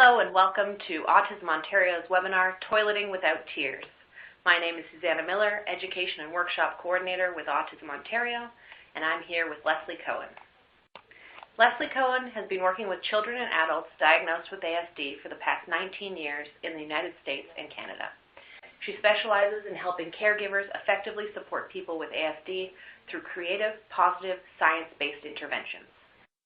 Hello and welcome to Autism Ontario's webinar, Toileting Without Tears. My name is Susanna Miller, Education and Workshop Coordinator with Autism Ontario, and I'm here with Leslie Cohen. Leslie Cohen has been working with children and adults diagnosed with ASD for the past 19 years in the United States and Canada. She specializes in helping caregivers effectively support people with ASD through creative, positive, science-based interventions.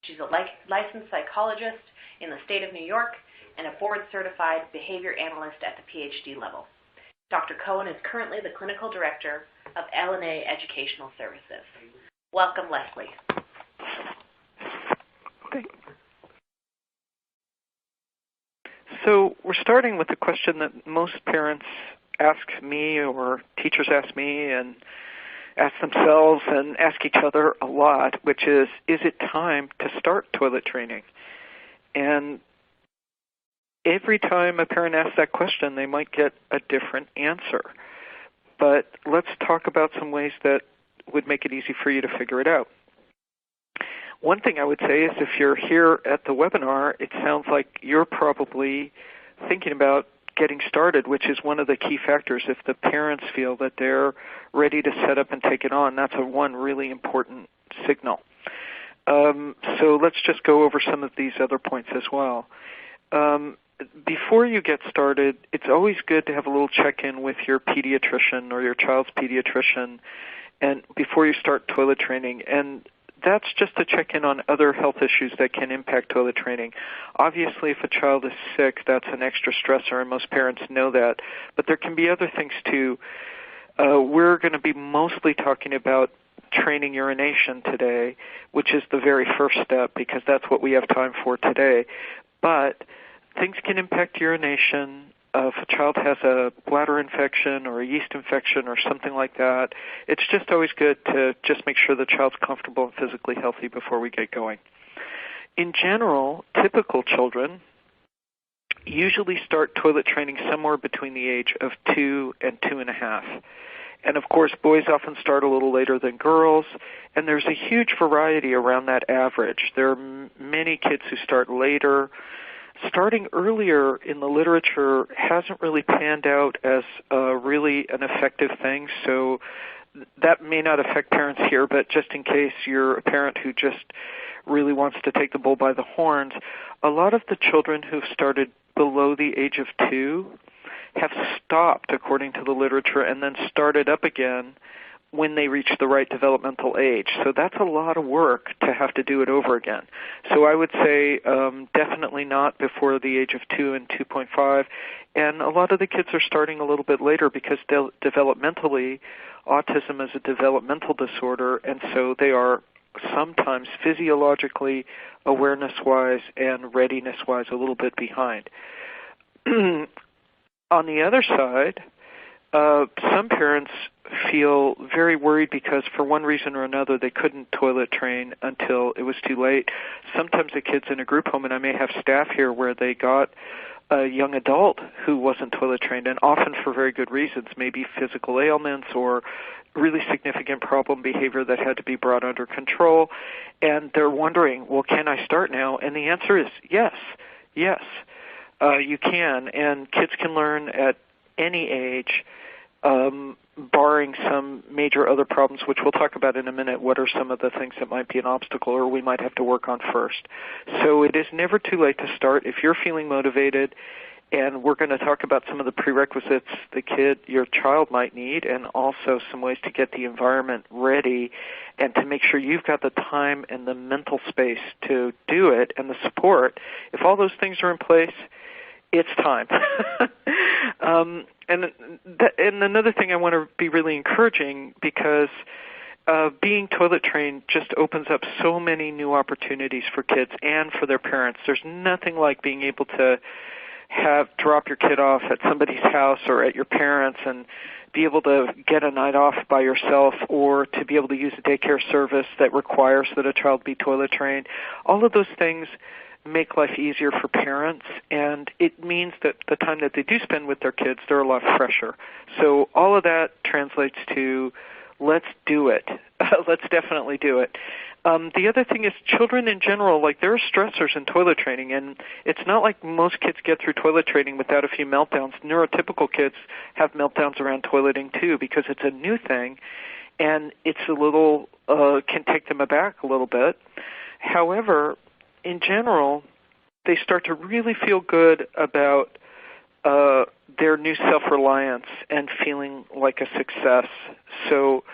She's a licensed psychologist in the state of New York and a board-certified behavior analyst at the PhD level. Dr. Cohen is currently the clinical director of L&A Educational Services. Welcome, Leslie. Okay. So we're starting with a question that most parents ask me or teachers ask me and ask themselves and ask each other a lot, which is it time to start toilet training? And every time a parent asks that question, they might get a different answer. But let's talk about some ways that would make it easy for you to figure it out. One thing I would say is if you're here at the webinar, it sounds like you're probably thinking about getting started, which is one of the key factors. If the parents feel that they're ready to set up and take it on, that's one really important signal. So let's just go over some of these other points as well. Before you get started, it's always good to have a little check-in with your pediatrician or your child's pediatrician and before you start toilet training. And that's just to check in on other health issues that can impact toilet training. Obviously, if a child is sick, that's an extra stressor, and most parents know that. But there can be other things, too. We're going to be mostly talking about training urination today, which is the very first step because that's what we have time for today. But things can impact urination. If a child has a bladder infection or a yeast infection or something like that, it's just always good to just make sure the child's comfortable and physically healthy before we get going. In general, typical children usually start toilet training somewhere between the age of 2 and 2.5. And of course, boys often start a little later than girls, and there's a huge variety around that average. There are many kids who start later. Starting earlier in the literature hasn't really panned out as really an effective thing, so that may not affect parents here, but just in case you're a parent who just really wants to take the bull by the horns, a lot of the children who've started below the age of 2 have stopped, according to the literature, and then started up again when they reach the right developmental age. So that's a lot of work to have to do it over again. So I would say definitely not before the age of 2 and 2.5. And a lot of the kids are starting a little bit later because developmentally, autism is a developmental disorder, and so they are sometimes physiologically, awareness-wise, and readiness-wise a little bit behind. On the other side, some parents feel very worried because for one reason or another they couldn't toilet train until it was too late. Sometimes the kid's in a group home, and I may have staff here where they got a young adult who wasn't toilet trained, and often for very good reasons, maybe physical ailments or really significant problem behavior that had to be brought under control. And they're wondering, well, can I start now? And the answer is yes, you can. And kids can learn at any age, barring some major other problems, which we'll talk about in a minute. What are some of the things that might be an obstacle or we might have to work on first? So it is never too late to start if you're feeling motivated, and we're going to talk about some of the prerequisites your child might need, and also some ways to get the environment ready and to make sure you've got the time and the mental space to do it and the support. If all those things are in place, it's time. And another thing I want to be really encouraging, because being toilet trained just opens up so many new opportunities for kids and for their parents. There's nothing like being able to drop your kid off at somebody's house or at your parents' and be able to get a night off by yourself, or to be able to use a daycare service that requires that a child be toilet trained. All of those things make life easier for parents, and it means that the time that they do spend with their kids, they're a lot fresher. So all of that translates to let's do it. Let's definitely do it. The other thing is children in general, like there are stressors in toilet training, and it's not like most kids get through toilet training without a few meltdowns. Neurotypical kids have meltdowns around toileting too because it's a new thing, and it's a little, can take them aback a little bit. However, in general, they start to really feel good about their new self-reliance and feeling like a success. So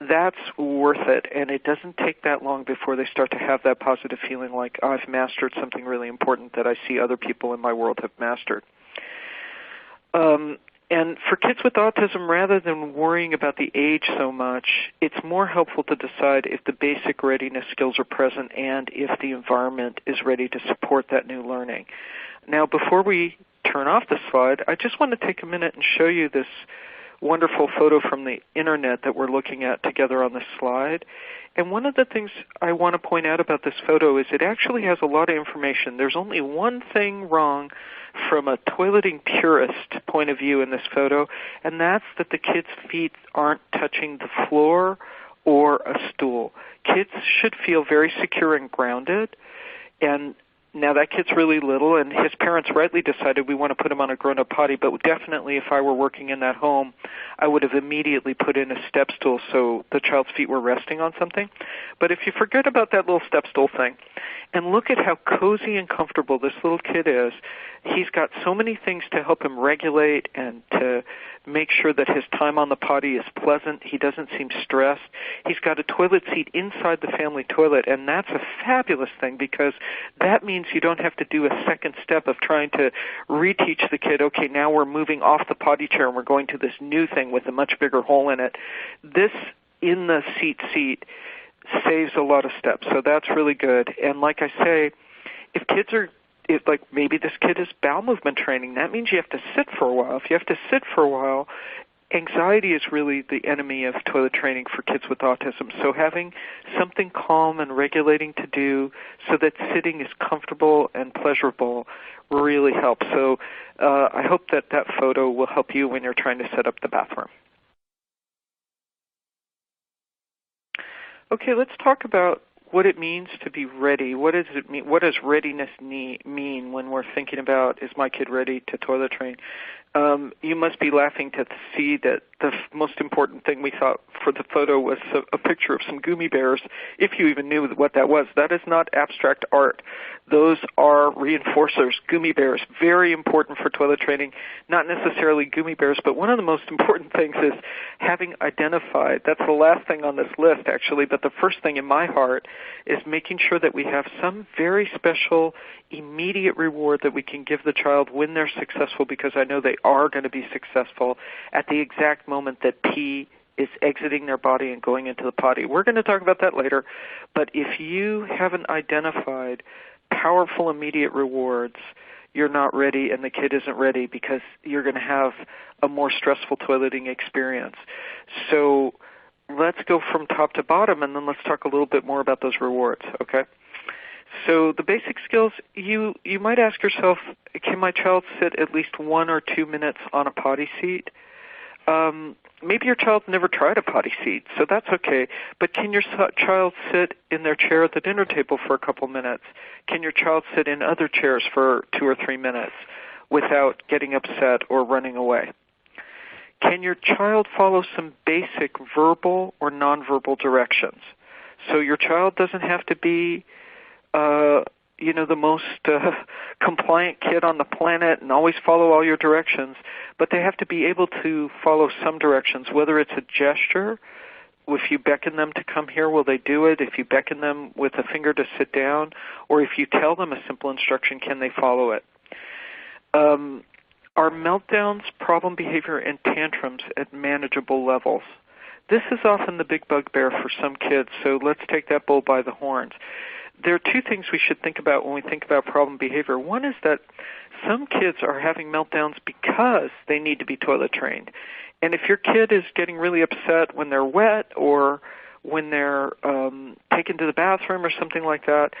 that's worth it, and it doesn't take that long before they start to have that positive feeling like, oh, I've mastered something really important that I see other people in my world have mastered. And for kids with autism, rather than worrying about the age so much, it's more helpful to decide if the basic readiness skills are present and if the environment is ready to support that new learning. Now, before we turn off the slide, I just want to take a minute and show you this wonderful photo from the internet that we're looking at together on this slide. And one of the things I want to point out about this photo is it actually has a lot of information. There's only one thing wrong from a toileting purist point of view in this photo, and that's that the kids' feet aren't touching the floor or a stool. Kids should feel very secure and grounded, and now that kid's really little, and his parents rightly decided we want to put him on a grown-up potty, but definitely if I were working in that home, I would have immediately put in a step stool so the child's feet were resting on something. But if you forget about that little step stool thing, and look at how cozy and comfortable this little kid is, he's got so many things to help him regulate and to make sure that his time on the potty is pleasant. He doesn't seem stressed. He's got a toilet seat inside the family toilet, and that's a fabulous thing because that means you don't have to do a second step of trying to reteach the kid, okay, now we're moving off the potty chair and we're going to this new thing with a much bigger hole in it. This in the seat saves a lot of steps, so that's really good. And like I say, if like maybe this kid is bowel movement training, that means you have to sit for a while. If you have to sit for a while, anxiety is really the enemy of toilet training for kids with autism. So having something calm and regulating to do so that sitting is comfortable and pleasurable really helps. So I hope that that photo will help you when you're trying to set up the bathroom. Okay, let's talk about what it means to be ready. What does it mean? What does readiness mean when we're thinking about, is my kid ready to toilet train? You must be laughing to see that the most important thing we thought for the photo was a picture of some gummy bears, if you even knew what that was. That is not abstract art. Those are reinforcers, gummy bears, very important for toilet training, not necessarily gummy bears, but one of the most important things is having identified, that's the last thing on this list actually, but the first thing in my heart is making sure that we have some very special immediate reward that we can give the child when they're successful, because I know they are going to be successful at the exact moment that pee is exiting their body and going into the potty. We're going to talk about that later, but if you haven't identified powerful immediate rewards, you're not ready and the kid isn't ready, because you're going to have a more stressful toileting experience. So let's go from top to bottom, and then let's talk a little bit more about those rewards, okay? So the basic skills, you might ask yourself, can my child sit at least 1 or 2 minutes on a potty seat? Maybe your child never tried a potty seat, so that's okay. But can your child sit in their chair at the dinner table for a couple minutes? Can your child sit in other chairs for 2 or 3 minutes without getting upset or running away? Can your child follow some basic verbal or nonverbal directions? So your child doesn't have to be the most compliant kid on the planet and always follow all your directions, but they have to be able to follow some directions, whether it's a gesture. If you beckon them to come here, will they do it? If you beckon them with a finger to sit down, or if you tell them a simple instruction, can they follow it? Are meltdowns, problem behavior, and tantrums at manageable levels? This is often the big bugbear for some kids, so let's take that bull by the horns. There are two things we should think about when we think about problem behavior. One is that some kids are having meltdowns because they need to be toilet trained. And if your kid is getting really upset when they're wet or when they're taken to the bathroom or something like that,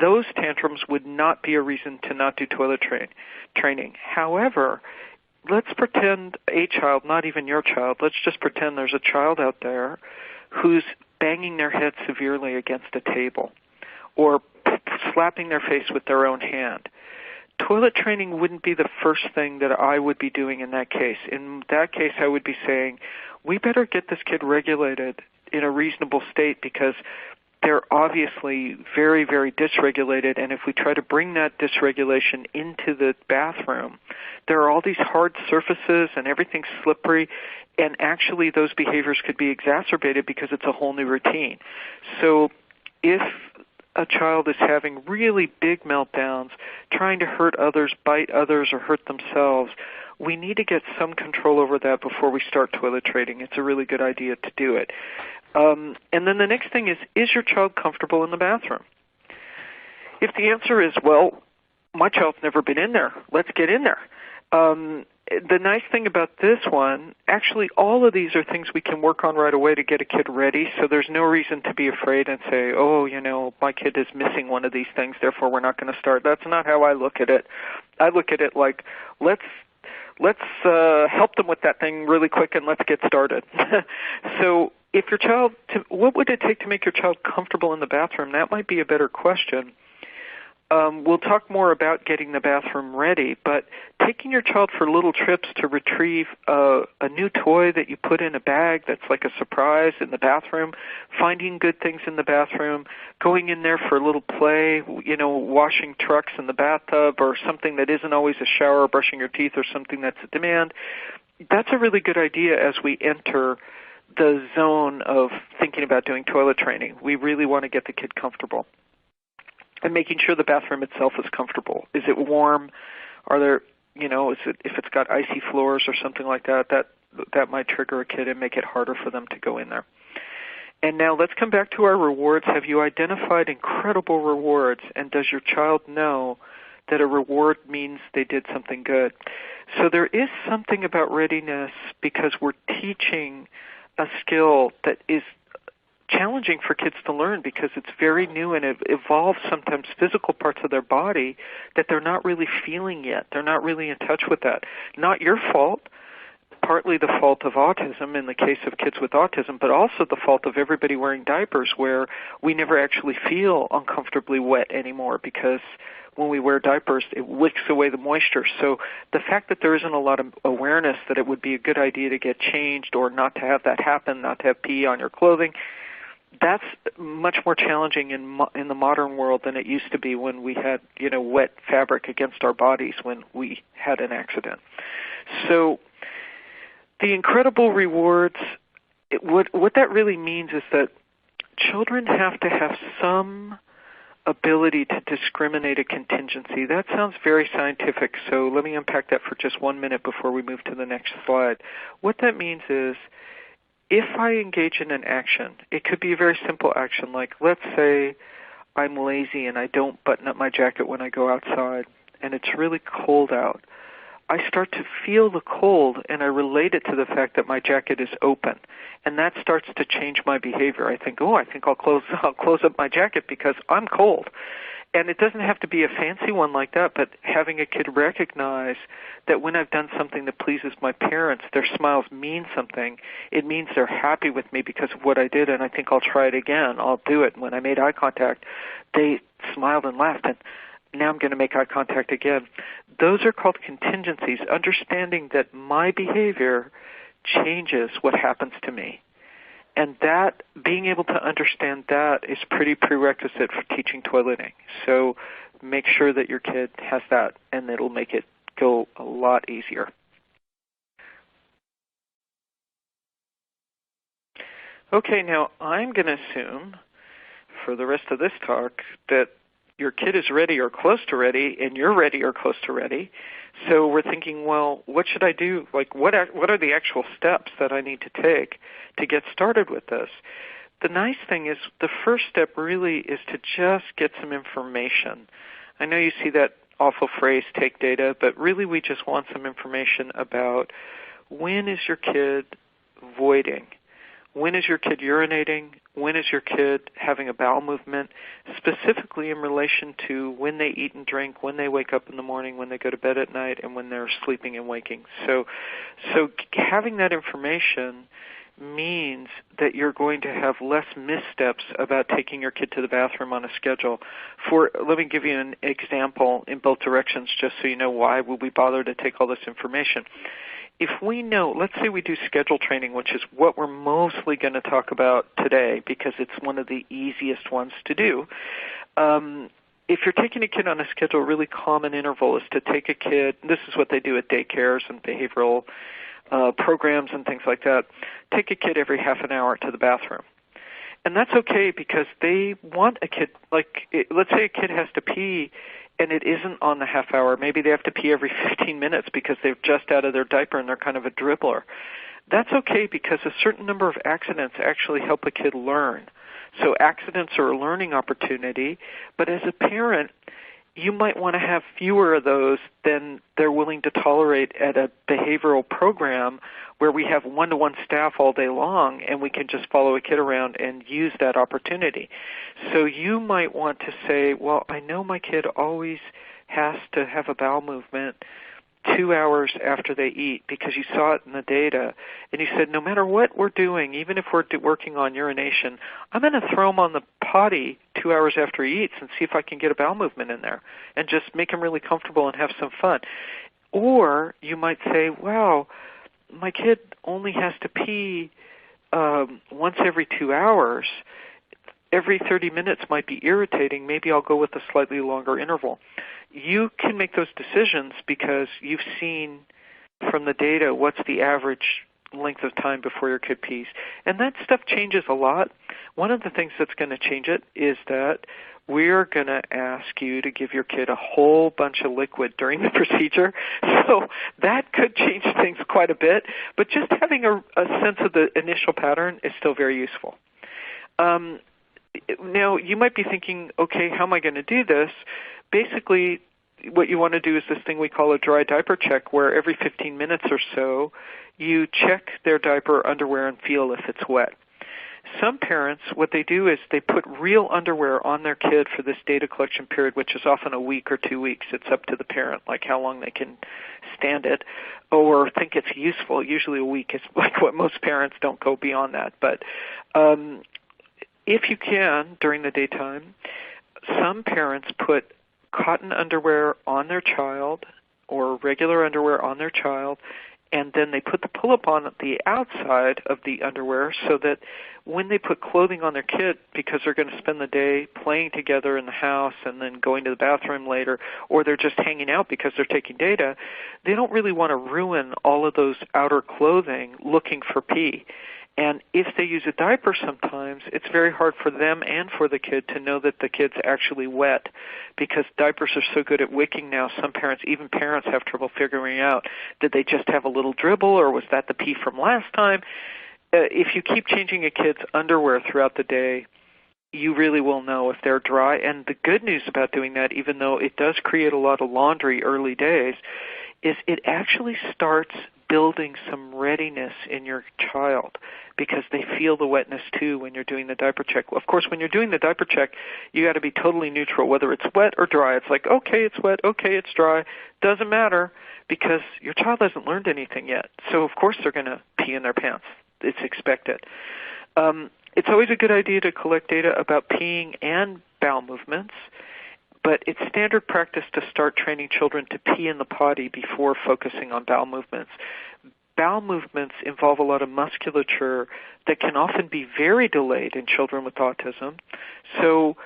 those tantrums would not be a reason to not do toilet training. However, let's pretend a child, not even your child, let's just pretend there's a child out there who's banging their head severely against a table or slapping their face with their own hand. Toilet training wouldn't be the first thing that I would be doing in that case. In that case, I would be saying, we better get this kid regulated in a reasonable state because they're obviously very, very dysregulated, and if we try to bring that dysregulation into the bathroom, there are all these hard surfaces and everything's slippery, and actually those behaviors could be exacerbated because it's a whole new routine. So if a child is having really big meltdowns, trying to hurt others, bite others, or hurt themselves, we need to get some control over that before we start toilet training. It's a really good idea to do it. And then the next thing is your child comfortable in the bathroom? If the answer is, well, my child's never been in there, let's get in there. The nice thing about this one, actually all of these are things we can work on right away to get a kid ready, so there's no reason to be afraid and say, oh, my kid is missing one of these things, therefore we're not going to start. That's not how I look at it. I look at it like, let's help them with that thing really quick and let's get started. So if your child, what would it take to make your child comfortable in the bathroom? That might be a better question. We'll talk more about getting the bathroom ready, but taking your child for little trips to retrieve a new toy that you put in a bag that's like a surprise in the bathroom, finding good things in the bathroom, going in there for a little play, washing trucks in the bathtub or something that isn't always a shower, brushing your teeth or something that's a demand, that's a really good idea as we enter the zone of thinking about doing toilet training. We really want to get the kid comfortable. And making sure the bathroom itself is comfortable. Is it warm? Are there, if it's got icy floors or something like that, that might trigger a kid and make it harder for them to go in there. And now let's come back to our rewards. Have you identified incredible rewards? And does your child know that a reward means they did something good? So there is something about readiness because we're teaching a skill that is challenging for kids to learn because it's very new and it involves sometimes physical parts of their body that they're not really feeling yet. They're not really in touch with that. Not your fault, partly the fault of autism in the case of kids with autism, but also the fault of everybody wearing diapers where we never actually feel uncomfortably wet anymore because when we wear diapers, it wicks away the moisture. So the fact that there isn't a lot of awareness that it would be a good idea to get changed or not to have that happen, not to have pee on your clothing, that's much more challenging in the modern world than it used to be when we had, wet fabric against our bodies when we had an accident. So the incredible rewards, what that really means is that children have to have some ability to discriminate a contingency. That sounds very scientific, so let me unpack that for just 1 minute before we move to the next slide. What that means is, if I engage in an action, it could be a very simple action, like let's say I'm lazy and I don't button up my jacket when I go outside and it's really cold out. I start to feel the cold and I relate it to the fact that my jacket is open, and that starts to change my behavior. I think I'll close up my jacket because I'm cold. And it doesn't have to be a fancy one like that, but having a kid recognize that when I've done something that pleases my parents, their smiles mean something. It means they're happy with me because of what I did, and I think I'll try it again. I'll do it. When I made eye contact, they smiled and laughed, and now I'm going to make eye contact again. Those are called contingencies, understanding that my behavior changes what happens to me. And that, being able to understand that is pretty prerequisite for teaching toileting. So make sure that your kid has that, and it'll make it go a lot easier. Okay, now I'm going to assume for the rest of this talk that your kid is ready or close to ready, and you're ready or close to ready. So we're thinking, well, what should I do? Like, what are the actual steps that I need to take to get started with this? The nice thing is the first step really is to just get some information. I know you see that awful phrase, take data, but really we just want some information about when is your kid voiding? when is your kid urinating, when is your kid having a bowel movement, specifically in relation to when they eat and drink, when they wake up in the morning, when they go to bed at night, and when they're sleeping and waking. So having that information means that you're going to have less missteps about taking your kid to the bathroom on a schedule. Let me give you an example in both directions just so you know why would we bother to take all this information. If we know, let's say we do schedule training, which is what we're mostly going to talk about today because it's one of the easiest ones to do. If you're taking a kid on a schedule, a really common interval is to take a kid, this is what they do at daycares and behavioral programs and things like that, take a kid every half an hour to the bathroom. And that's okay because they want a kid, let's say a kid has to pee and it isn't on the half hour. Maybe they have to pee every 15 minutes because they're just out of their diaper and they're kind of a dribbler. That's okay because a certain number of accidents actually help a kid learn. So accidents are a learning opportunity, but as a parent, you might want to have fewer of those than they're willing to tolerate at a behavioral program where we have one-to-one staff all day long and we can just follow a kid around and use that opportunity. So you might want to say, well, I know my kid always has to have a bowel movement 2 hours after they eat because you saw it in the data, and you said no matter what we're doing, even if we're working on urination, I'm going to throw him on the potty 2 hours after he eats and see if I can get a bowel movement in there and just make him really comfortable and have some fun. Or you might say, wow, my kid only has to pee once every 2 hours. Every 30 minutes might be irritating. Maybe I'll go with a slightly longer interval. You can make those decisions because you've seen from the data what's the average length of time before your kid pees. And that stuff changes a lot. One of the things that's going to change it is that we're going to ask you to give your kid a whole bunch of liquid during the procedure. So that could change things quite a bit. But just having a sense of the initial pattern is still very useful. Now, you might be thinking, okay, how am I going to do this? Basically, what you want to do is this thing we call a dry diaper check, where every 15 minutes or so, you check their diaper, underwear, and feel if it's wet. Some parents, what they do is they put real underwear on their kid for this data collection period, which is often a week or 2 weeks. It's up to the parent, like how long they can stand it or think it's useful. Usually a week is like what most parents don't go beyond that. But if you can, during the daytime, some parents put cotton underwear on their child or regular underwear on their child, and then they put the pull-up on the outside of the underwear so that when they put clothing on their kid, because they're going to spend the day playing together in the house and then going to the bathroom later, or they're just hanging out because they're taking data, they don't really want to ruin all of those outer clothing looking for pee. And if they use a diaper sometimes, it's very hard for them and for the kid to know that the kid's actually wet because diapers are so good at wicking now. Some parents, even parents, have trouble figuring out, did they just have a little dribble or was that the pee from last time? If you keep changing a kid's underwear throughout the day, you really will know if they're dry. And the good news about doing that, even though it does create a lot of laundry early days, is it actually starts building some readiness in your child because they feel the wetness too when you're doing the diaper check. Of course, when you're doing the diaper check, you got to be totally neutral, whether it's wet or dry. It's like, okay, it's wet, okay, it's dry. Doesn't matter because your child hasn't learned anything yet. So, of course, they're going to pee in their pants. It's expected. It's always a good idea to collect data about peeing and bowel movements, but it's standard practice to start training children to pee in the potty before focusing on bowel movements. Bowel movements involve a lot of musculature that can often be very delayed in children with autism. So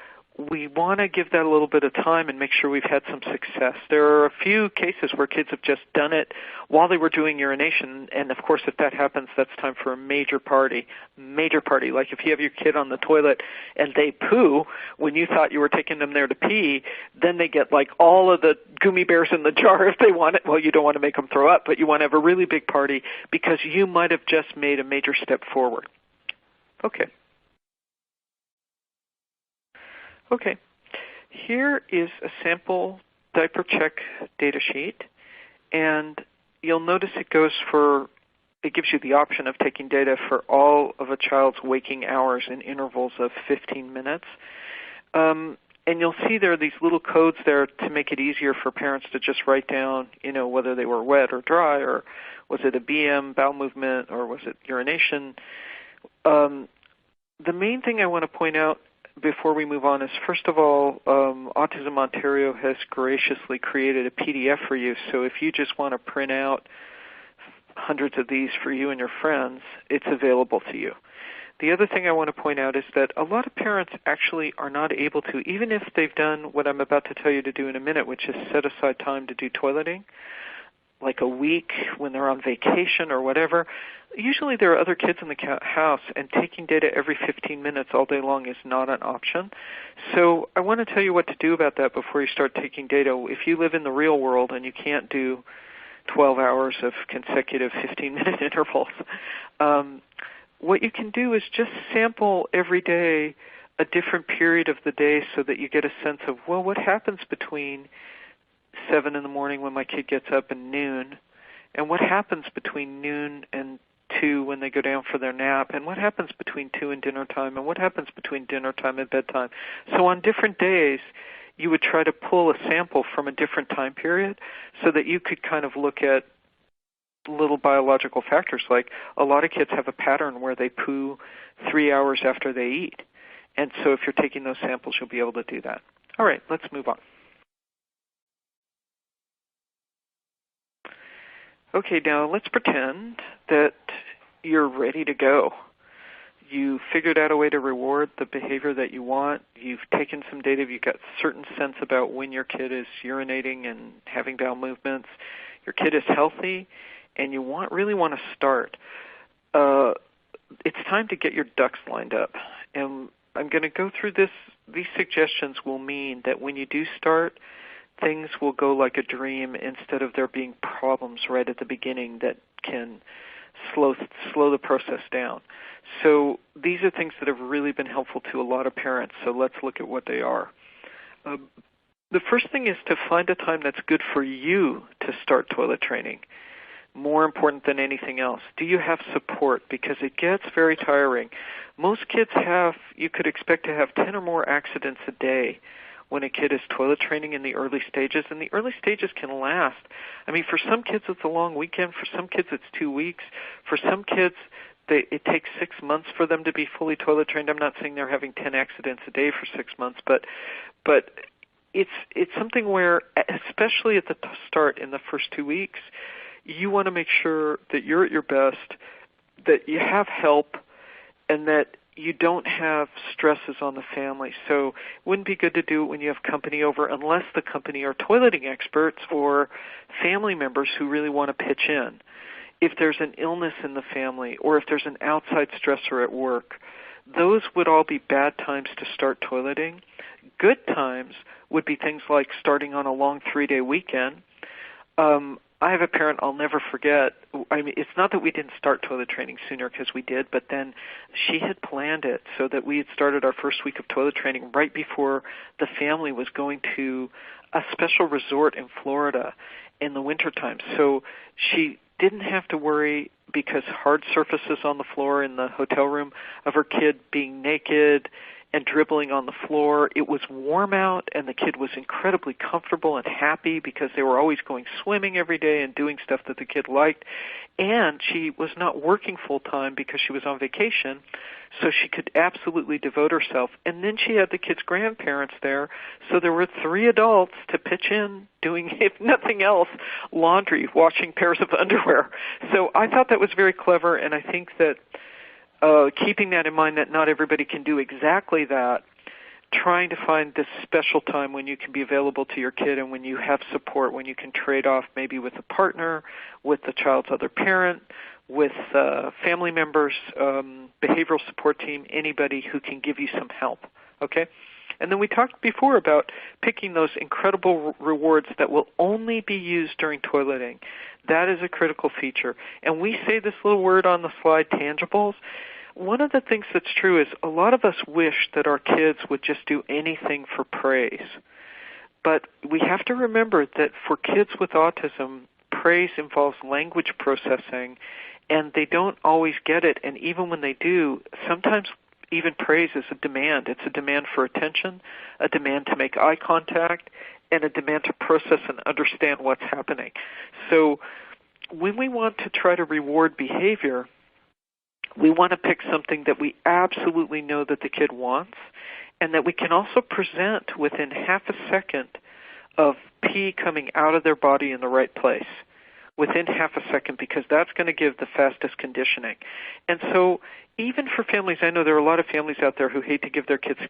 we want to give that a little bit of time and make sure we've had some success. There are a few cases where kids have just done it while they were doing urination, and of course if that happens, that's time for a major party. Like if you have your kid on the toilet and they poo when you thought you were taking them there to pee, then they get like all of the gummy bears in the jar if they want it. Well, you don't want to make them throw up, but you want to have a really big party because you might have just made a major step forward. Okay, here is a sample diaper check data sheet, and you'll notice it goes for it gives you the option of taking data for all of a child's waking hours in intervals of 15 minutes. And you'll see there are these little codes there to make it easier for parents to just write down, whether they were wet or dry, or was it a BM, bowel movement, or was it urination. The main thing I want to point out before we move on is, first of all, Autism Ontario has graciously created a PDF for you, so if you just want to print out hundreds of these for you and your friends, it's available to you. The other thing I want to point out is that a lot of parents actually are not able to, even if they've done what I'm about to tell you to do in a minute, which is set aside time to do toileting, like a week when they're on vacation or whatever. Usually there are other kids in the house, and taking data every 15 minutes all day long is not an option. So I want to tell you what to do about that before you start taking data. If you live in the real world and you can't do 12 hours of consecutive 15-minute intervals, what you can do is just sample every day a different period of the day so that you get a sense of, well, what happens between 7 in the morning when my kid gets up and noon, and what happens between noon and 2 when they go down for their nap, and what happens between 2 and dinner time, and what happens between dinner time and bedtime. So on different days, you would try to pull a sample from a different time period so that you could kind of look at little biological factors, like a lot of kids have a pattern where they poo 3 hours after they eat. And so if you're taking those samples, you'll be able to do that. All right, let's move on. Okay, now let's pretend that you're ready to go. You figured out a way to reward the behavior that you want. You've taken some data. You've got a certain sense about when your kid is urinating and having bowel movements. Your kid is healthy, and you really want to start. It's time to get your ducks lined up. And I'm going to go through this. These suggestions will mean that when you do start, things will go like a dream instead of there being problems right at the beginning that can slow the process down. So these are things that have really been helpful to a lot of parents, so let's look at what they are. The first thing is to find a time that's good for you to start toilet training. More important than anything else, do you have support? Because it gets very tiring. Most kids you could expect to have 10 or more accidents a day when a kid is toilet training in the early stages, and the early stages can last. I mean, for some kids it's a long weekend, for some kids it's 2 weeks, for some kids it takes 6 months for them to be fully toilet trained. I'm not saying they're having 10 accidents a day for 6 months, but it's something where, especially at the start in the first 2 weeks, you want to make sure that you're at your best, that you have help, and that you don't have stresses on the family. So it wouldn't be good to do it when you have company over unless the company are toileting experts or family members who really want to pitch in. If there's an illness in the family or if there's an outside stressor at work, those would all be bad times to start toileting. Good times would be things like starting on a long 3-day weekend. I have a parent I'll never forget. I mean, it's not that we didn't start toilet training sooner, because we did, but then she had planned it so that we had started our first week of toilet training right before the family was going to a special resort in Florida in the wintertime. So she didn't have to worry, because hard surfaces on the floor in the hotel room, of her kid being naked and dribbling on the floor. It was warm out, and the kid was incredibly comfortable and happy because they were always going swimming every day and doing stuff that the kid liked. And she was not working full-time because she was on vacation, so she could absolutely devote herself. And then she had the kid's grandparents there, so there were 3 adults to pitch in doing, if nothing else, laundry, washing pairs of underwear. So I thought that was very clever, and I think that keeping that in mind, that not everybody can do exactly that, trying to find this special time when you can be available to your kid and when you have support, when you can trade off maybe with a partner, with the child's other parent, with family members, behavioral support team, anybody who can give you some help, okay? And then we talked before about picking those incredible rewards that will only be used during toileting. That is a critical feature. And we say this little word on the slide, tangibles. One of the things that's true is a lot of us wish that our kids would just do anything for praise. But we have to remember that for kids with autism, praise involves language processing, and they don't always get it. And even when they do, sometimes even praise is a demand. It's a demand for attention, a demand to make eye contact, and a demand to process and understand what's happening. So when we want to try to reward behavior, we want to pick something that we absolutely know that the kid wants, and that we can also present within half a second of pee coming out of their body in the right place, within half a second, because that's going to give the fastest conditioning. And so even for families, I know there are a lot of families out there who hate to give their kids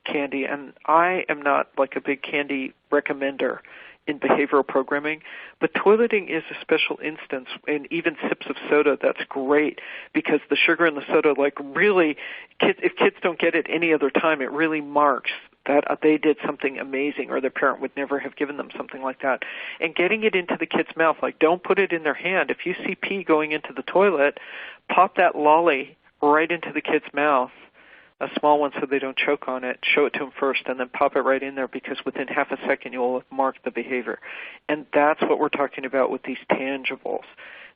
candy, and I am not like a big candy recommender in behavioral programming, but toileting is a special instance, and even sips of soda, that's great, because the sugar in the soda, like really, if kids don't get it any other time, it really marks that they did something amazing, or their parent would never have given them something like that. And getting it into the kid's mouth, like don't put it in their hand. If you see pee going into the toilet, pop that lolly right into the kid's mouth, a small one so they don't choke on it, show it to them first, and then pop it right in there, because within half a second you'll have marked the behavior. And that's what we're talking about with these tangibles.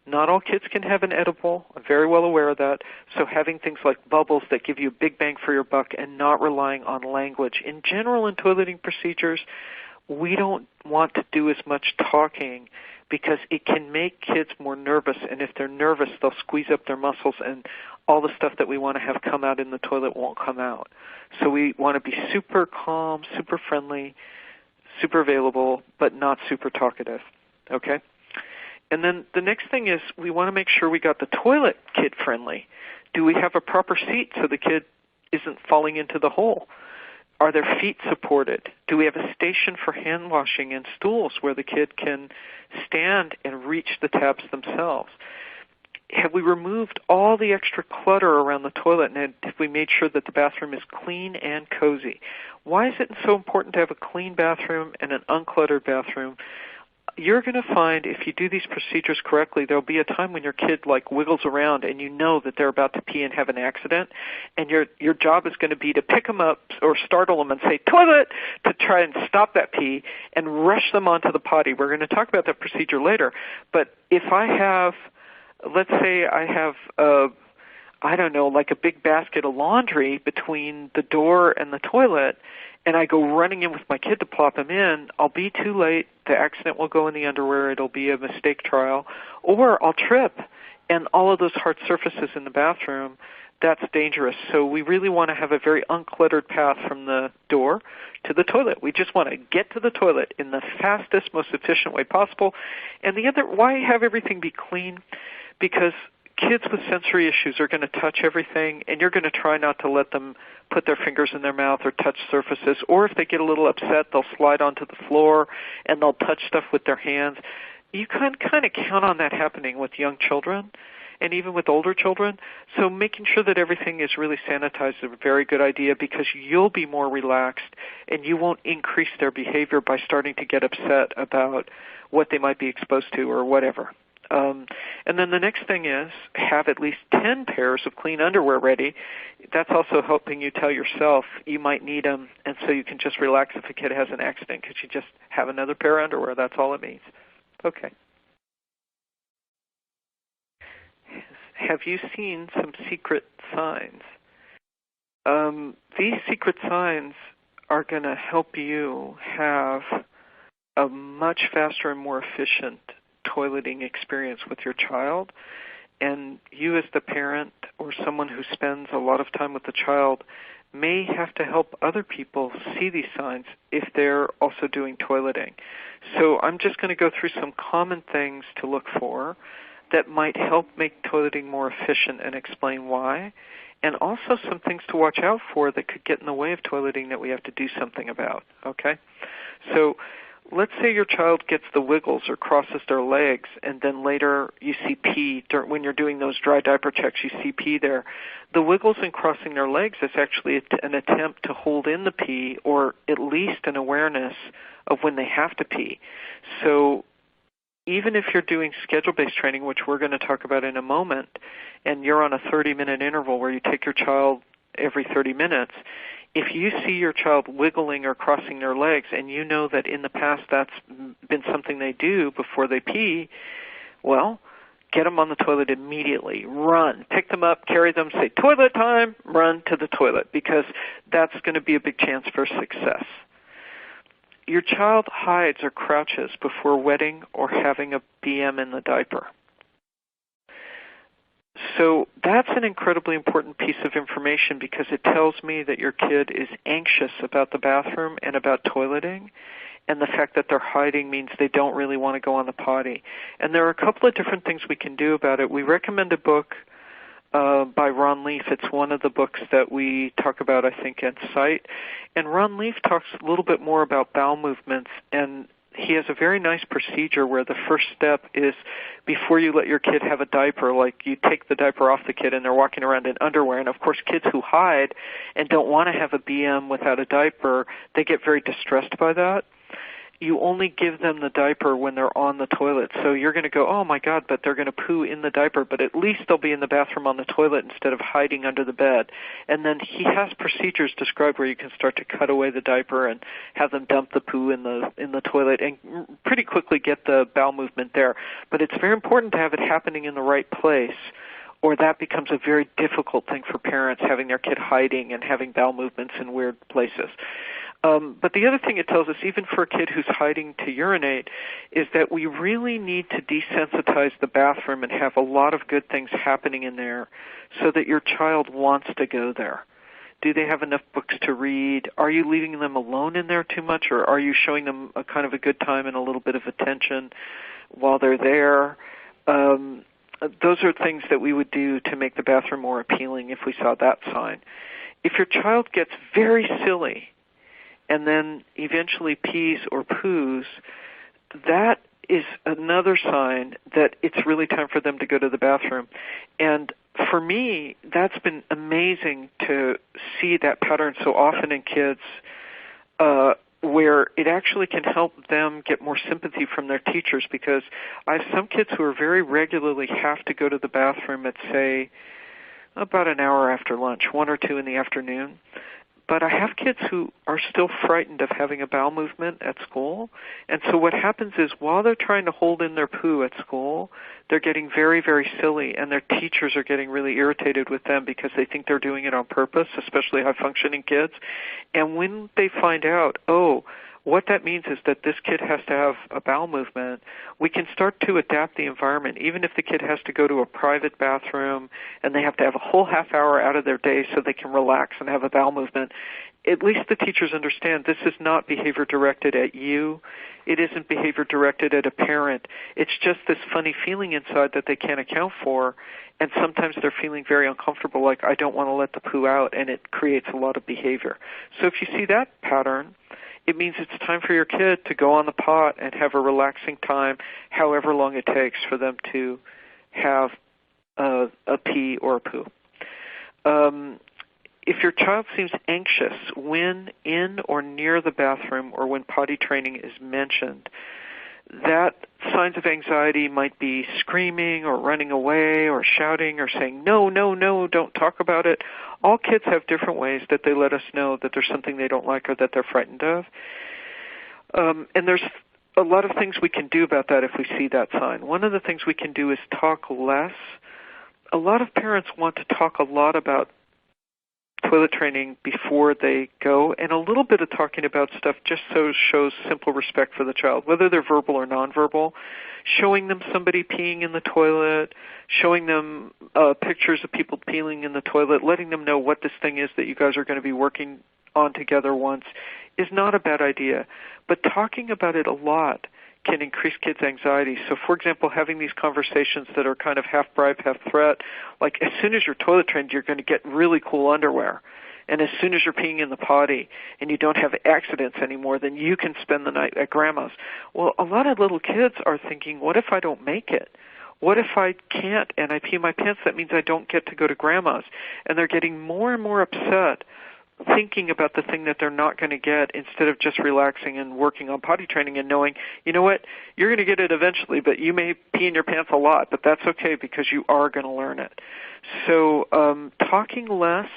Not all kids can have an edible. I'm very well aware of that. So having things like bubbles that give you a big bang for your buck and not relying on language. In general, in toileting procedures, we don't want to do as much talking because it can make kids more nervous, and if they're nervous, they'll squeeze up their muscles, and all the stuff that we want to have come out in the toilet won't come out. So we want to be super calm, super friendly, super available, but not super talkative, okay? And then the next thing is we want to make sure we got the toilet kid-friendly. Do we have a proper seat so the kid isn't falling into the hole? Are their feet supported? Do we have a station for hand washing and stools where the kid can stand and reach the tabs themselves? Have we removed all the extra clutter around the toilet, and have we made sure that the bathroom is clean and cozy? Why is it so important to have a clean bathroom and an uncluttered bathroom? You're going to find if you do these procedures correctly, there'll be a time when your kid like wiggles around and you know that they're about to pee and have an accident, and your job is going to be to pick them up or startle them and say, toilet, to try and stop that pee and rush them onto the potty. We're going to talk about that procedure later. But if I have, let's say I have like a big basket of laundry between the door and the toilet, and I go running in with my kid to plop him in, I'll be too late. The accident will go in the underwear. It'll be a mistake trial. Or I'll trip, and all of those hard surfaces in the bathroom, that's dangerous. So we really want to have a very uncluttered path from the door to the toilet. We just want to get to the toilet in the fastest, most efficient way possible. And the other, why have everything be clean? Because kids with sensory issues are going to touch everything, and you're going to try not to let them put their fingers in their mouth or touch surfaces. Or if they get a little upset, they'll slide onto the floor and they'll touch stuff with their hands. You can kind of count on that happening with young children and even with older children. So making sure that everything is really sanitized is a very good idea, because you'll be more relaxed and you won't increase their behavior by starting to get upset about what they might be exposed to or whatever. And then the next thing is have at least 10 pairs of clean underwear ready. That's also helping you tell yourself you might need them, and so you can just relax if a kid has an accident because you just have another pair of underwear. That's all it means. Okay. Have you seen some secret signs? These secret signs are going to help you have a much faster and more efficient toileting experience with your child, and you as the parent or someone who spends a lot of time with the child may have to help other people see these signs if they're also doing toileting. So I'm just going to go through some common things to look for that might help make toileting more efficient and explain why, and also some things to watch out for that could get in the way of toileting that we have to do something about, okay? So let's say your child gets the wiggles or crosses their legs, and then later you see pee. When you're doing those dry diaper checks, you see pee there. The wiggles and crossing their legs is actually an attempt to hold in the pee, or at least an awareness of when they have to pee. So even if you're doing schedule-based training, which we're going to talk about in a moment, and you're on a 30-minute interval where you take your child every 30 minutes, if you see your child wiggling or crossing their legs and you know that in the past that's been something they do before they pee, well, get them on the toilet immediately. Run. Pick them up, carry them, say, toilet time, run to the toilet, because that's going to be a big chance for success. Your child hides or crouches before wetting or having a BM in the diaper. So that's an incredibly important piece of information, because it tells me that your kid is anxious about the bathroom and about toileting, and the fact that they're hiding means they don't really want to go on the potty. And there are a couple of different things we can do about it. We recommend a book by Ron Leaf. It's one of the books that we talk about, I think, at Site. And Ron Leaf talks a little bit more about bowel movements, and he has a very nice procedure where the first step is, before you let your kid have a diaper, like you take the diaper off the kid and they're walking around in underwear. And of course, kids who hide and don't want to have a BM without a diaper, they get very distressed by that. You only give them the diaper when they're on the toilet. So you're going to go, oh my God, but they're going to poo in the diaper, but at least they'll be in the bathroom on the toilet instead of hiding under the bed. And then he has procedures described where you can start to cut away the diaper and have them dump the poo in the toilet and pretty quickly get the bowel movement there. But it's very important to have it happening in the right place, or that becomes a very difficult thing for parents, having their kid hiding and having bowel movements in weird places. But the other thing it tells us, even for a kid who's hiding to urinate, is that we really need to desensitize the bathroom and have a lot of good things happening in there so that your child wants to go there. Do they have enough books to read? Are you leaving them alone in there too much, or are you showing them a kind of a good time and a little bit of attention while they're there? Those are things that we would do to make the bathroom more appealing if we saw that sign. If your child gets very silly and then eventually pees or poos, that is another sign that it's really time for them to go to the bathroom. And for me, that's been amazing to see that pattern so often in kids, where it actually can help them get more sympathy from their teachers, because I have some kids who are very regularly have to go to the bathroom at, say, about an hour after lunch, 1 or 2 in the afternoon. But I have kids who are still frightened of having a bowel movement at school. And so what happens is, while they're trying to hold in their poo at school, they're getting very, very silly, and their teachers are getting really irritated with them because they think they're doing it on purpose, especially high-functioning kids. And when they find out, oh, what that means is that this kid has to have a bowel movement, we can start to adapt the environment. Even if the kid has to go to a private bathroom and they have to have a whole half hour out of their day so they can relax and have a bowel movement, at least the teachers understand this is not behavior directed at you. It isn't behavior directed at a parent. It's just this funny feeling inside that they can't account for, and sometimes they're feeling very uncomfortable, like, I don't want to let the poo out, and it creates a lot of behavior. So if you see that pattern, it means it's time for your kid to go on the pot and have a relaxing time, however long it takes for them to have a pee or a poo. If your child seems anxious when in or near the bathroom or when potty training is mentioned, that signs of anxiety might be screaming or running away or shouting or saying, no, no, no, don't talk about it. All kids have different ways that they let us know that there's something they don't like or that they're frightened of. And there's a lot of things we can do about that if we see that sign. One of the things we can do is talk less. A lot of parents want to talk a lot about toilet training before they go, and a little bit of talking about stuff just so shows simple respect for the child, whether they're verbal or nonverbal. Showing them somebody peeing in the toilet, showing them pictures of people peeing in the toilet, letting them know what this thing is that you guys are going to be working on together once is not a bad idea. But talking about it a lot can increase kids' anxiety. So, for example, having these conversations that are kind of half bribe, half threat, like as soon as you're toilet trained, you're going to get really cool underwear. And as soon as you're peeing in the potty and you don't have accidents anymore, then you can spend the night at Grandma's. Well, a lot of little kids are thinking, what if I don't make it? What if I can't and I pee my pants? That means I don't get to go to Grandma's. And they're getting more and more upset thinking about the thing that they're not going to get instead of just relaxing and working on potty training and knowing, you know what, you're going to get it eventually, but you may pee in your pants a lot, but that's okay because you are going to learn it. So talking less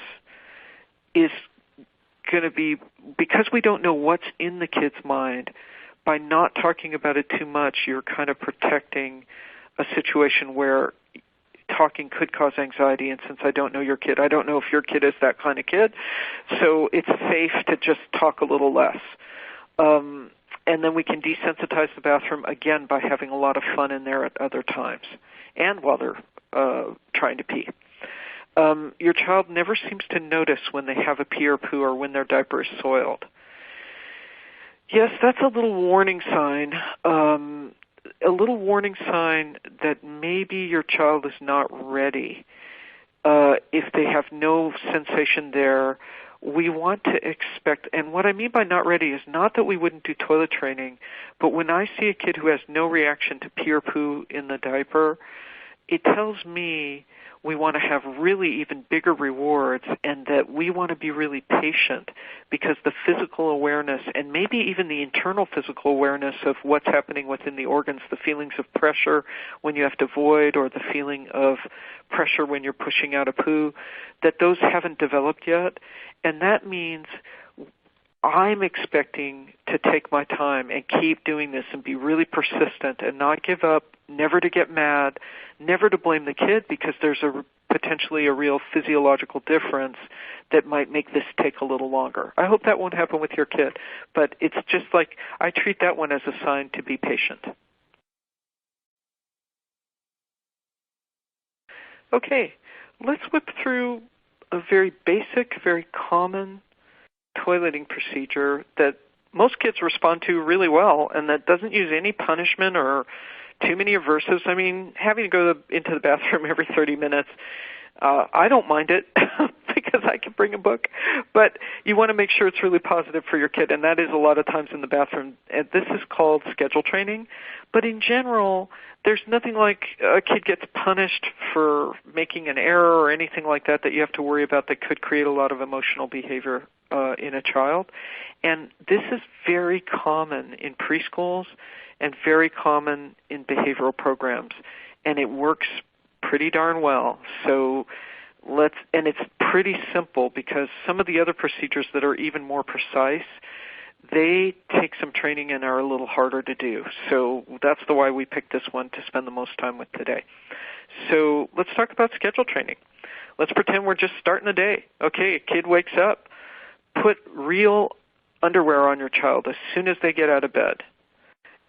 is going to be, because we don't know what's in the kid's mind, by not talking about it too much, you're kind of protecting a situation where talking could cause anxiety, and since I don't know your kid, I don't know if your kid is that kind of kid, so it's safe to just talk a little less. And then we can desensitize the bathroom, again, by having a lot of fun in there at other times and while they're trying to pee. Your child never seems to notice when they have a pee or poo or when their diaper is soiled. Yes, that's a little warning sign. A little warning sign that maybe your child is not ready. If they have no sensation there, we want to expect, and what I mean by not ready is not that we wouldn't do toilet training, but when I see a kid who has no reaction to pee or poo in the diaper, it tells me we want to have really even bigger rewards and that we want to be really patient because the physical awareness and maybe even the internal physical awareness of what's happening within the organs, the feelings of pressure when you have to void or the feeling of pressure when you're pushing out a poo, that those haven't developed yet. And that means I'm expecting to take my time and keep doing this and be really persistent and not give up, never to get mad, never to blame the kid because there's potentially a real physiological difference that might make this take a little longer. I hope that won't happen with your kid, but it's just like I treat that one as a sign to be patient. Okay, let's whip through a very basic, very common toileting procedure that most kids respond to really well and that doesn't use any punishment or too many aversives. I mean, having to go into the bathroom every 30 minutes, I don't mind it because I can bring a book, but you want to make sure it's really positive for your kid, and that is a lot of times in the bathroom. And this is called schedule training, but in general, there's nothing like a kid gets punished for making an error or anything like that that you have to worry about that could create a lot of emotional behavior in a child. And this is very common in preschools and very common in behavioral programs, and it works pretty darn well. So and it's pretty simple because some of the other procedures that are even more precise, they take some training and are a little harder to do. So that's the why we picked this one to spend the most time with today. So let's talk about schedule training. Let's pretend we're just starting the day. Okay, a kid wakes up, put real underwear on your child as soon as they get out of bed.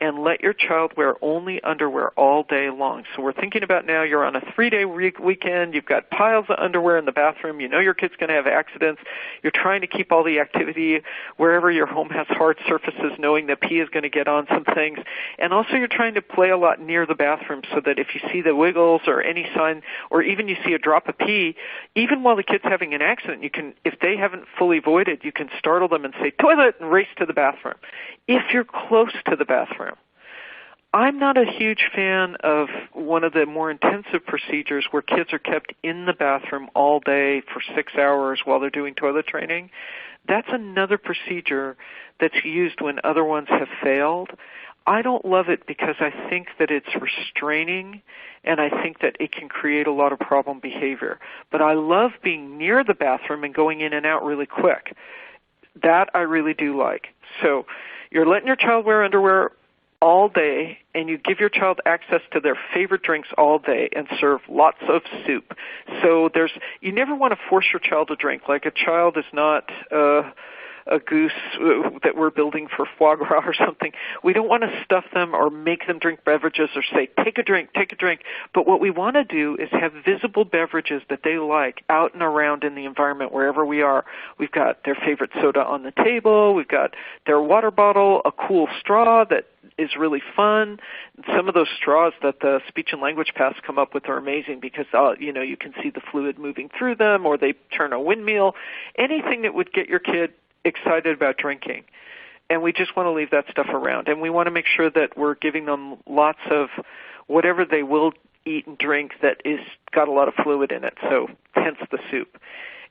And let your child wear only underwear all day long. So we're thinking about now you're on a 3-day weekend, you've got piles of underwear in the bathroom, you know your kid's going to have accidents, you're trying to keep all the activity wherever your home has hard surfaces, knowing that pee is going to get on some things. And also you're trying to play a lot near the bathroom so that if you see the wiggles or any sign, or even you see a drop of pee, even while the kid's having an accident, you can, if they haven't fully voided, you can startle them and say, toilet, and race to the bathroom. If you're close to the bathroom, I'm not a huge fan of one of the more intensive procedures where kids are kept in the bathroom all day for 6 hours while they're doing toilet training. That's another procedure that's used when other ones have failed. I don't love it because I think that it's restraining and I think that it can create a lot of problem behavior. But I love being near the bathroom and going in and out really quick. That I really do like. So you're letting your child wear underwear all day, and you give your child access to their favorite drinks all day and serve lots of soup. So you never want to force your child to drink. Like a child is not a goose that we're building for foie gras or something. We don't want to stuff them or make them drink beverages or say, take a drink. But what we want to do is have visible beverages that they like out and around in the environment wherever we are. We've got their favorite soda on the table. We've got their water bottle, a cool straw that is really fun. Some of those straws that the speech and language paths come up with are amazing because, you can see the fluid moving through them, or they turn a windmill. Anything that would get your kid excited about drinking. And we just want to leave that stuff around. And we want to make sure that we're giving them lots of whatever they will eat and drink that is got a lot of fluid in it, so hence the soup.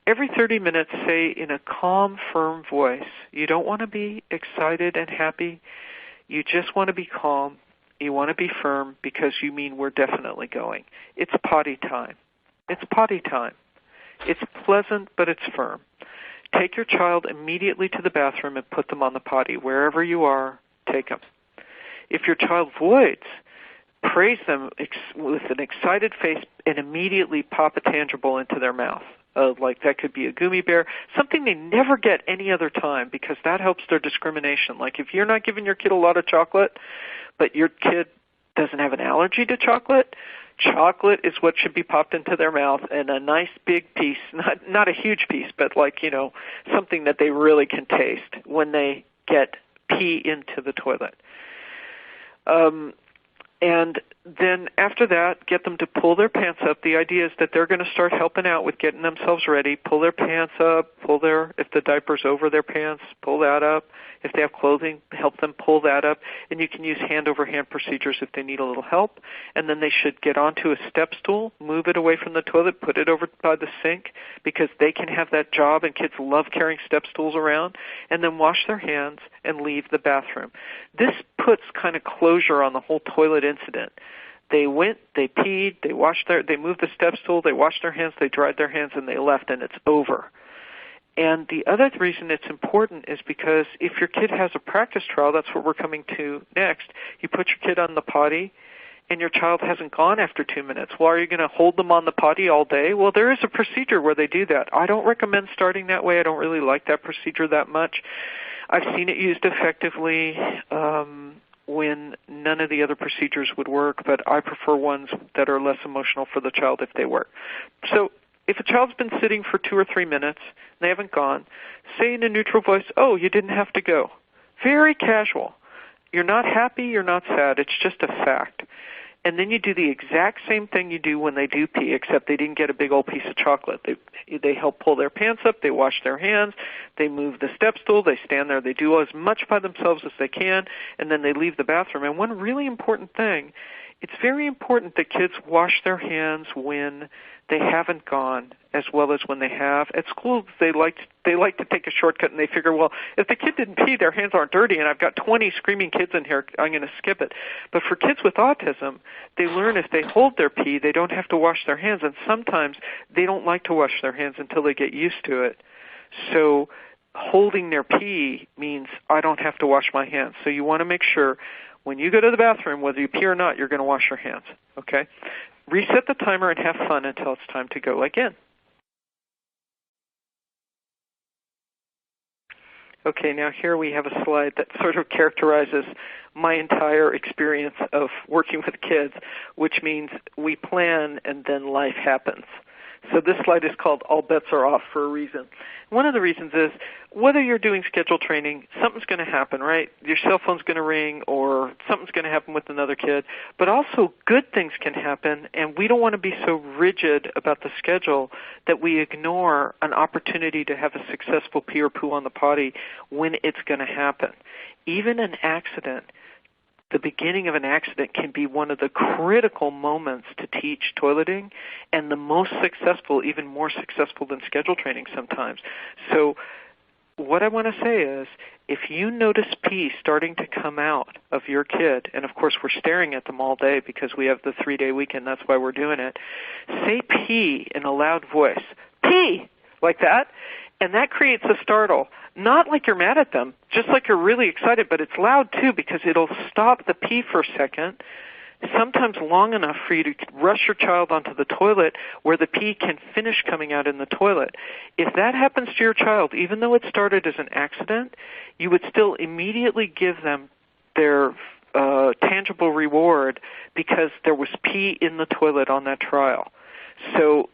Every 30 minutes, say in a calm, firm voice, you don't want to be excited and happy. You just want to be calm. You want to be firm because you mean we're definitely going. It's potty time. It's potty time. It's pleasant, but it's firm. Take your child immediately to the bathroom and put them on the potty. Wherever you are, take them. If your child voids, praise them with an excited face and immediately pop a tangible into their mouth. Like that could be a gummy bear, something they never get any other time, because that helps their discrimination. Like if you're not giving your kid a lot of chocolate, but your kid doesn't have an allergy to chocolate, chocolate is what should be popped into their mouth, and a nice big piece, not a huge piece, but like, something that they really can taste when they get pee into the toilet. And then after that, get them to pull their pants up. The idea is that they're going to start helping out with getting themselves ready. Pull their pants up, if the diaper's over their pants, pull that up. If they have clothing, help them pull that up. And you can use hand-over-hand procedures if they need a little help. And then they should get onto a step stool, move it away from the toilet, put it over by the sink, because they can have that job, and kids love carrying step stools around, and then wash their hands and leave the bathroom. This puts kind of closure on the whole toilet incident. They went, they peed, they moved the step stool, they washed their hands, they dried their hands, and they left, and it's over. And the other reason it's important is because if your kid has a practice trial, that's what we're coming to next, you put your kid on the potty, and your child hasn't gone after 2 minutes. Well, are you going to hold them on the potty all day? Well, there is a procedure where they do that. I don't recommend starting that way. I don't really like that procedure that much. I've seen it used effectively when none of the other procedures would work, but I prefer ones that are less emotional for the child if they work. So if a child's been sitting for 2 or 3 minutes and they haven't gone, say in a neutral voice, "Oh, you didn't have to go." Very casual. You're not happy, you're not sad, it's just a fact. And then you do the exact same thing you do when they do pee, except they didn't get a big old piece of chocolate. They help pull their pants up, they wash their hands, they move the step stool, they stand there, they do as much by themselves as they can, and then they leave the bathroom. And one really important thing, it's very important that kids wash their hands when they haven't gone as well as when they have. At school, they like to take a shortcut, and they figure, well, if the kid didn't pee, their hands aren't dirty, and I've got 20 screaming kids in here, I'm going to skip it. But for kids with autism, they learn if they hold their pee, they don't have to wash their hands, and sometimes they don't like to wash their hands until they get used to it. So holding their pee means I don't have to wash my hands. So you want to make sure when you go to the bathroom, whether you pee or not, you're going to wash your hands, okay? Reset the timer and have fun until it's time to go again. Okay, now here we have a slide that sort of characterizes my entire experience of working with kids, which means we plan and then life happens. So this slide is called All Bets Are Off for a reason. One of the reasons is whether you're doing schedule training, something's going to happen, right? Your cell phone's going to ring or something's going to happen with another kid. But also good things can happen, and we don't want to be so rigid about the schedule that we ignore an opportunity to have a successful pee or poo on the potty when it's going to happen. Even an accident, the beginning of an accident can be one of the critical moments to teach toileting, and the most successful, even more successful than schedule training sometimes. So what I want to say is, if you notice pee starting to come out of your kid, and of course we're staring at them all day because we have the 3-day weekend, that's why we're doing it, say pee in a loud voice. Pee! Like that. And that creates a startle. Not like you're mad at them, just like you're really excited, but it's loud too because it'll stop the pee for a second, sometimes long enough for you to rush your child onto the toilet where the pee can finish coming out in the toilet. If that happens to your child, even though it started as an accident, you would still immediately give them their tangible reward because there was pee in the toilet on that trial. So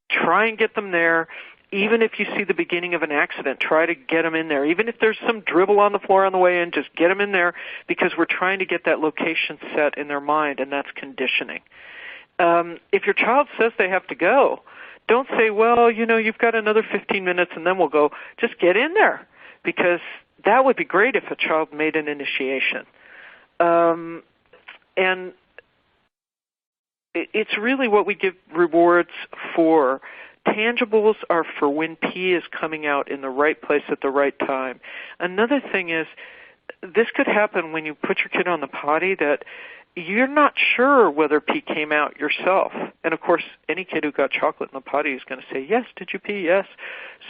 try and get them there. Even if you see the beginning of an accident, try to get them in there. Even if there's some dribble on the floor on the way in, just get them in there because we're trying to get that location set in their mind, and that's conditioning. If your child says they have to go, don't say, well, you've got another 15 minutes and then we'll go. Just get in there because that would be great if a child made an initiation. And it's really what we give rewards for. Tangibles are for when pee is coming out in the right place at the right time. Another thing is, this could happen when you put your kid on the potty that you're not sure whether pee came out yourself. And of course, any kid who got chocolate in the potty is going to say, yes, did you pee? Yes.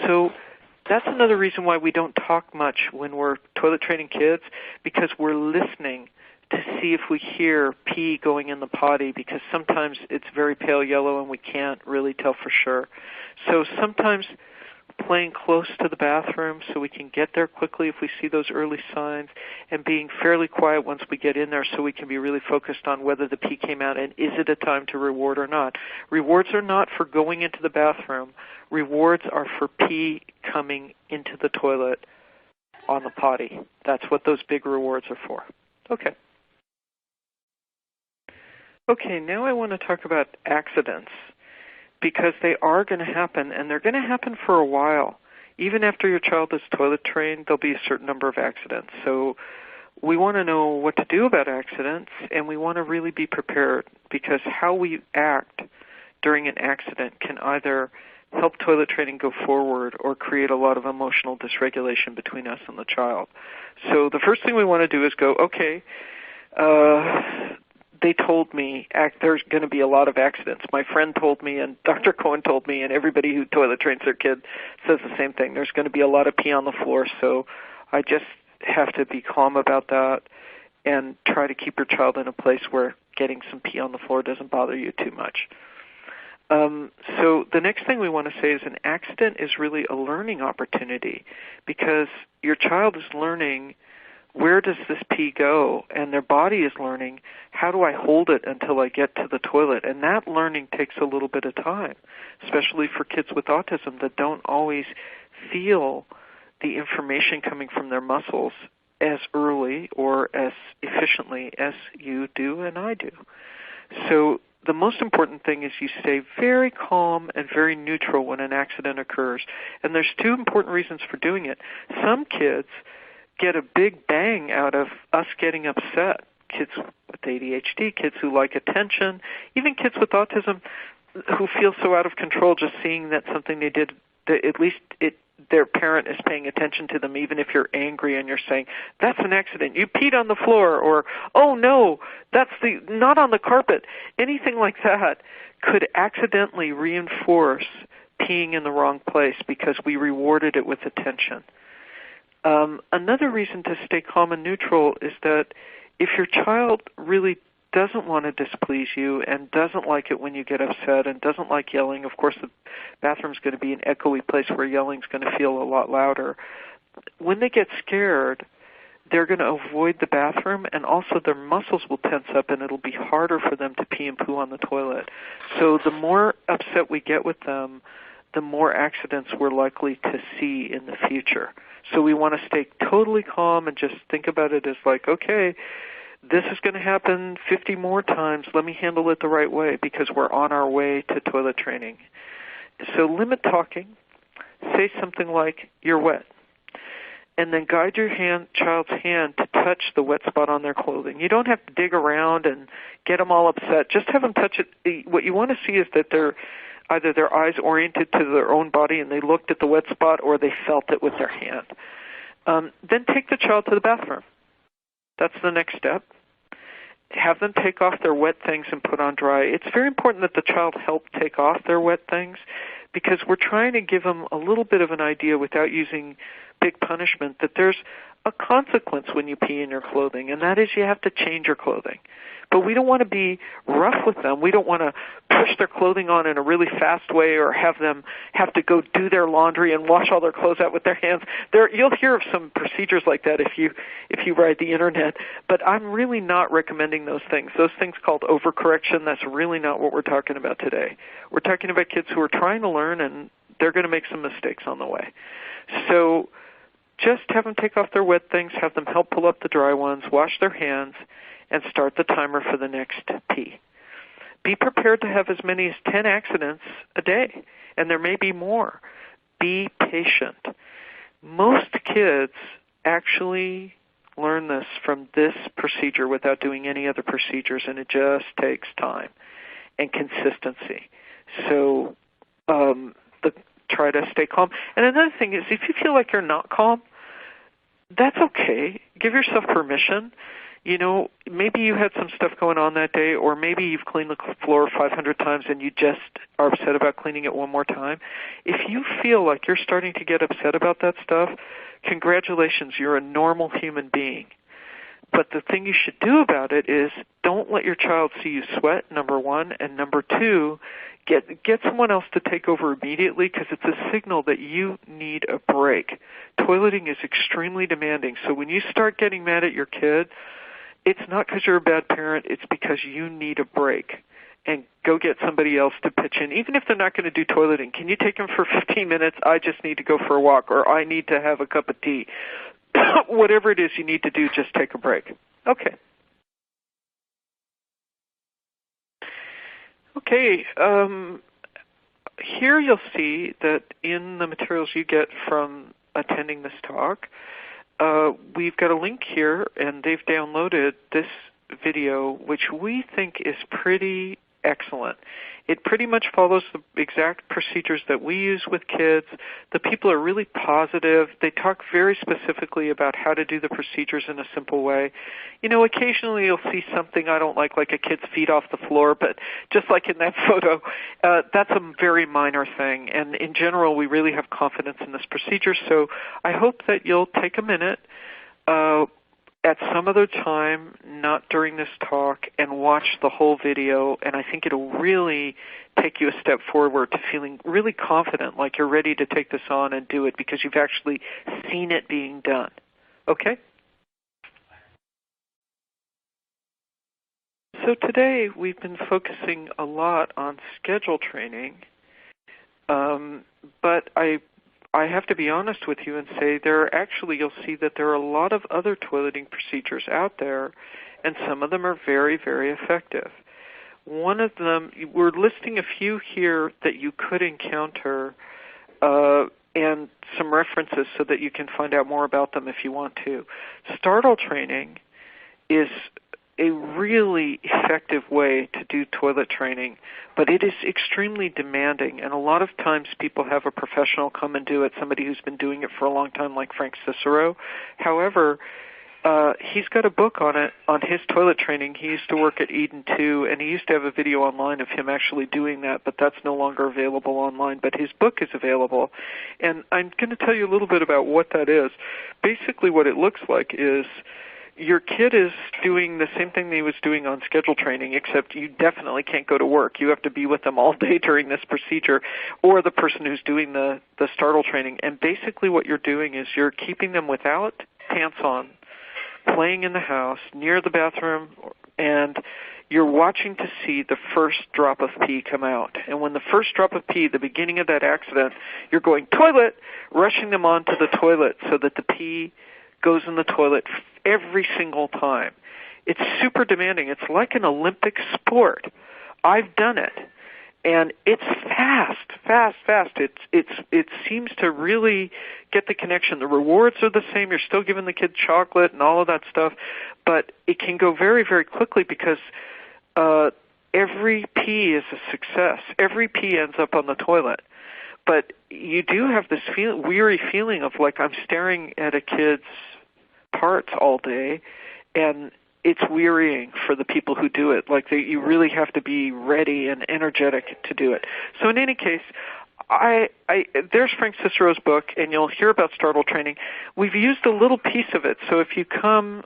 So that's another reason why we don't talk much when we're toilet training kids, because we're listening to see if we hear pee going in the potty, because sometimes it's very pale yellow and we can't really tell for sure. So sometimes playing close to the bathroom so we can get there quickly if we see those early signs, and being fairly quiet once we get in there so we can be really focused on whether the pee came out and is it a time to reward or not. Rewards are not for going into the bathroom. Rewards are for pee coming into the toilet on the potty. That's what those big rewards are for. Okay. Okay, now I want to talk about accidents, because they are going to happen, and they're going to happen for a while. Even after your child is toilet trained, there'll be a certain number of accidents. So we want to know what to do about accidents, and we want to really be prepared, because how we act during an accident can either help toilet training go forward or create a lot of emotional dysregulation between us and the child. So the first thing we want to do is go, okay, they told me there's going to be a lot of accidents. My friend told me, and Dr. Cohen told me, and everybody who toilet trains their kid says the same thing. There's going to be a lot of pee on the floor, so I just have to be calm about that and try to keep your child in a place where getting some pee on the floor doesn't bother you too much. So the next thing we want to say is an accident is really a learning opportunity, because your child is learning where does this pee go, and their body is learning how do I hold it until I get to the toilet, and that learning takes a little bit of time, especially for kids with autism that don't always feel the information coming from their muscles as early or as efficiently as you do and I do. So the most important thing is you stay very calm and very neutral when an accident occurs. And there's two important reasons for doing it. Some kids get a big bang out of us getting upset. Kids with ADHD, kids who like attention, even kids with autism who feel so out of control just seeing that something they did, that at least their parent is paying attention to them, even if you're angry and you're saying, that's an accident, you peed on the floor, or, oh no, that's not on the carpet. Anything like that could accidentally reinforce peeing in the wrong place because we rewarded it with attention. Another reason to stay calm and neutral is that if your child really doesn't want to displease you and doesn't like it when you get upset and doesn't like yelling, of course the bathroom's going to be an echoey place where yelling's going to feel a lot louder. When they get scared, they're going to avoid the bathroom, and also their muscles will tense up and it'll be harder for them to pee and poo on the toilet. So the more upset we get with them, the more accidents we're likely to see in the future. So we want to stay totally calm and just think about it as like, okay, this is going to happen 50 more times. Let me handle it the right way because we're on our way to toilet training. So limit talking. Say something like, you're wet. And then guide your child's hand to touch the wet spot on their clothing. You don't have to dig around and get them all upset. Just have them touch it. What you want to see is that they're either their eyes oriented to their own body and they looked at the wet spot, or they felt it with their hand. Then take the child to the bathroom. That's the next step. Have them take off their wet things and put on dry. It's very important that the child help take off their wet things because we're trying to give them a little bit of an idea without using big punishment that there's a consequence when you pee in your clothing, and that is you have to change your clothing. But we don't want to be rough with them. We don't want to push their clothing on in a really fast way or have them have to go do their laundry and wash all their clothes out with their hands. You'll hear of some procedures like that if you ride the internet, but I'm really not recommending those things. Those things called overcorrection, that's really not what we're talking about today. We're talking about kids who are trying to learn, and they're going to make some mistakes on the way. So just have them take off their wet things, have them help pull up the dry ones, wash their hands, and start the timer for the next pee. Be prepared to have as many as 10 accidents a day, and there may be more. Be patient. Most kids actually learn this from this procedure without doing any other procedures, and it just takes time and consistency. So try to stay calm. And another thing is, if you feel like you're not calm, that's okay. Give yourself permission. You know, maybe you had some stuff going on that day, or maybe you've cleaned the floor 500 times and you just are upset about cleaning it one more time. If you feel like you're starting to get upset about that stuff, congratulations, you're a normal human being. But the thing you should do about it is don't let your child see you sweat, number one, and number two, get someone else to take over immediately because it's a signal that you need a break. Toileting is extremely demanding, so when you start getting mad at your kid, it's not because you're a bad parent, it's because you need a break. And go get somebody else to pitch in, even if they're not going to do toileting. Can you take them for 15 minutes? I just need to go for a walk, or I need to have a cup of tea. Whatever it is you need to do, just take a break. Okay. Okay. Here you'll see that in the materials you get from attending this talk, we've got a link here, and they've downloaded this video, which we think is pretty excellent. It pretty much follows the exact procedures that we use with kids. The people are really positive. They talk very specifically about how to do the procedures in a simple way. You know, occasionally you'll see something I don't like a kid's feet off the floor, but just like in that photo, that's a very minor thing. And in general, we really have confidence in this procedure. So I hope that you'll take a minute at some other time, not during this talk, and watch the whole video, and I think it'll really take you a step forward to feeling really confident, like you're ready to take this on and do it because you've actually seen it being done. Okay? So today we've been focusing a lot on schedule training, but I have to be honest with you and say you'll see that there are a lot of other toileting procedures out there, and some of them are very, very effective. One of them, we're listing a few here that you could encounter and some references so that you can find out more about them if you want to. Startle training is a really effective way to do toilet training, but it is extremely demanding, and a lot of times people have a professional come and do it, somebody who's been doing it for a long time like Frank Cicero. However, he's got a book on it, on his toilet training. He used to work at Eden too, and he used to have a video online of him actually doing that, but that's no longer available online, but his book is available. And I'm going to tell you a little bit about what that is. Basically what it looks like is your kid is doing the same thing that he was doing on schedule training, except you definitely can't go to work. You have to be with them all day during this procedure, or the person who's doing the startle training. And basically what you're doing is you're keeping them without pants on, playing in the house, near the bathroom, and you're watching to see the first drop of pee come out. And when the first drop of pee, the beginning of that accident, you're going, toilet, rushing them onto the toilet so that the pee goes in the toilet every single time. It's super demanding. It's like an Olympic sport. I've done it, and it's fast. It seems to really get the connection. The rewards are the same. You're still giving the kid chocolate and all of that stuff, but it can go very, very quickly because every pee is a success. Every pee ends up on the toilet. But you do have this weary feeling of like I'm staring at a kid's parts all day, and it's wearying for the people who do it. Like you really have to be ready and energetic to do it. So in any case, there's Frank Cicero's book, and you'll hear about startle training. We've used a little piece of it, so if you come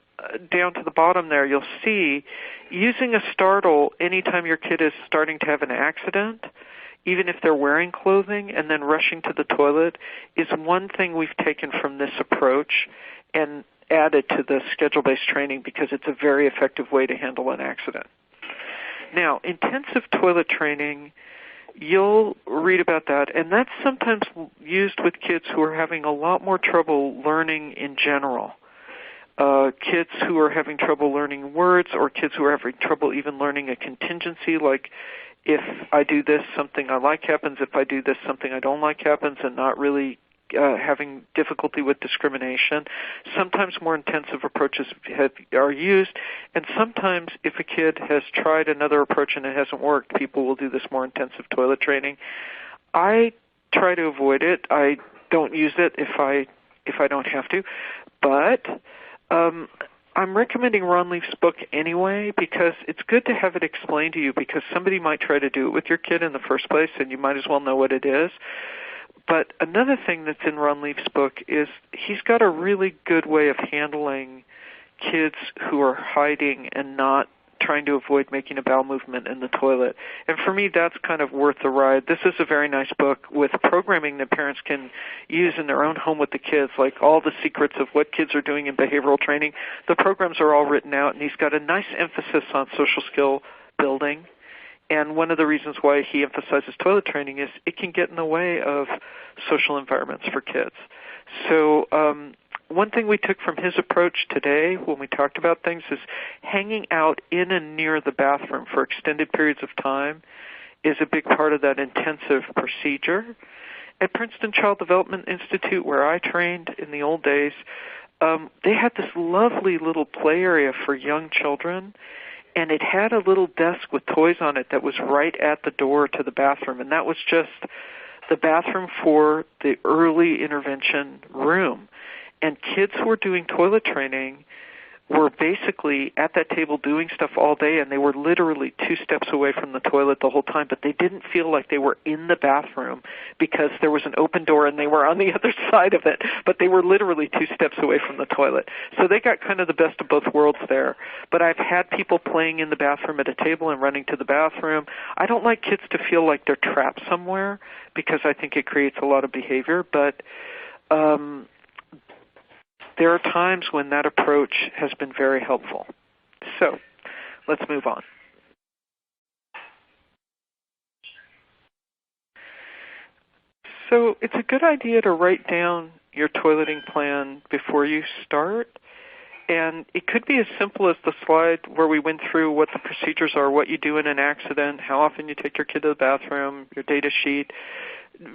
down to the bottom there, you'll see using a startle anytime your kid is starting to have an accident, even if they're wearing clothing and then rushing to the toilet, is one thing we've taken from this approach and added to the schedule-based training because it's a very effective way to handle an accident. Now, intensive toilet training, you'll read about that, and that's sometimes used with kids who are having a lot more trouble learning in general. Kids who are having trouble learning words, or kids who are having trouble even learning a contingency, like if I do this, something I like happens. If I do this, something I don't like happens, and not really having difficulty with discrimination. Sometimes more intensive approaches are used, and sometimes if a kid has tried another approach and it hasn't worked, people will do this more intensive toilet training. I try to avoid it. I don't use it if I don't have to, but I'm recommending Ron Leaf's book anyway because it's good to have it explained to you because somebody might try to do it with your kid in the first place, and you might as well know what it is. But another thing that's in Ron Leaf's book is he's got a really good way of handling kids who are hiding and not trying to avoid making a bowel movement in the toilet. And for me, that's kind of worth the ride. This is a very nice book with programming that parents can use in their own home with the kids, like all the secrets of what kids are doing in behavioral training. The programs are all written out, and he's got a nice emphasis on social skill building. And one of the reasons why he emphasizes toilet training is it can get in the way of social environments for kids. So one thing we took from his approach today when we talked about things is hanging out in and near the bathroom for extended periods of time is a big part of that intensive procedure. At Princeton Child Development Institute, where I trained in the old days, they had this lovely little play area for young children, and it had a little desk with toys on it that was right at the door to the bathroom, and that was just the bathroom for the early intervention room. And kids who were doing toilet training were basically at that table doing stuff all day, and they were literally 2 steps away from the toilet the whole time, but they didn't feel like they were in the bathroom because there was an open door and they were on the other side of it, but they were literally 2 steps away from the toilet. So they got kind of the best of both worlds there. But I've had people playing in the bathroom at a table and running to the bathroom. I don't like kids to feel like they're trapped somewhere because I think it creates a lot of behavior, but there are times when that approach has been very helpful. So let's move on. So it's a good idea to write down your toileting plan before you start. And it could be as simple as the slide where we went through what the procedures are, what you do in an accident, how often you take your kid to the bathroom, your data sheet.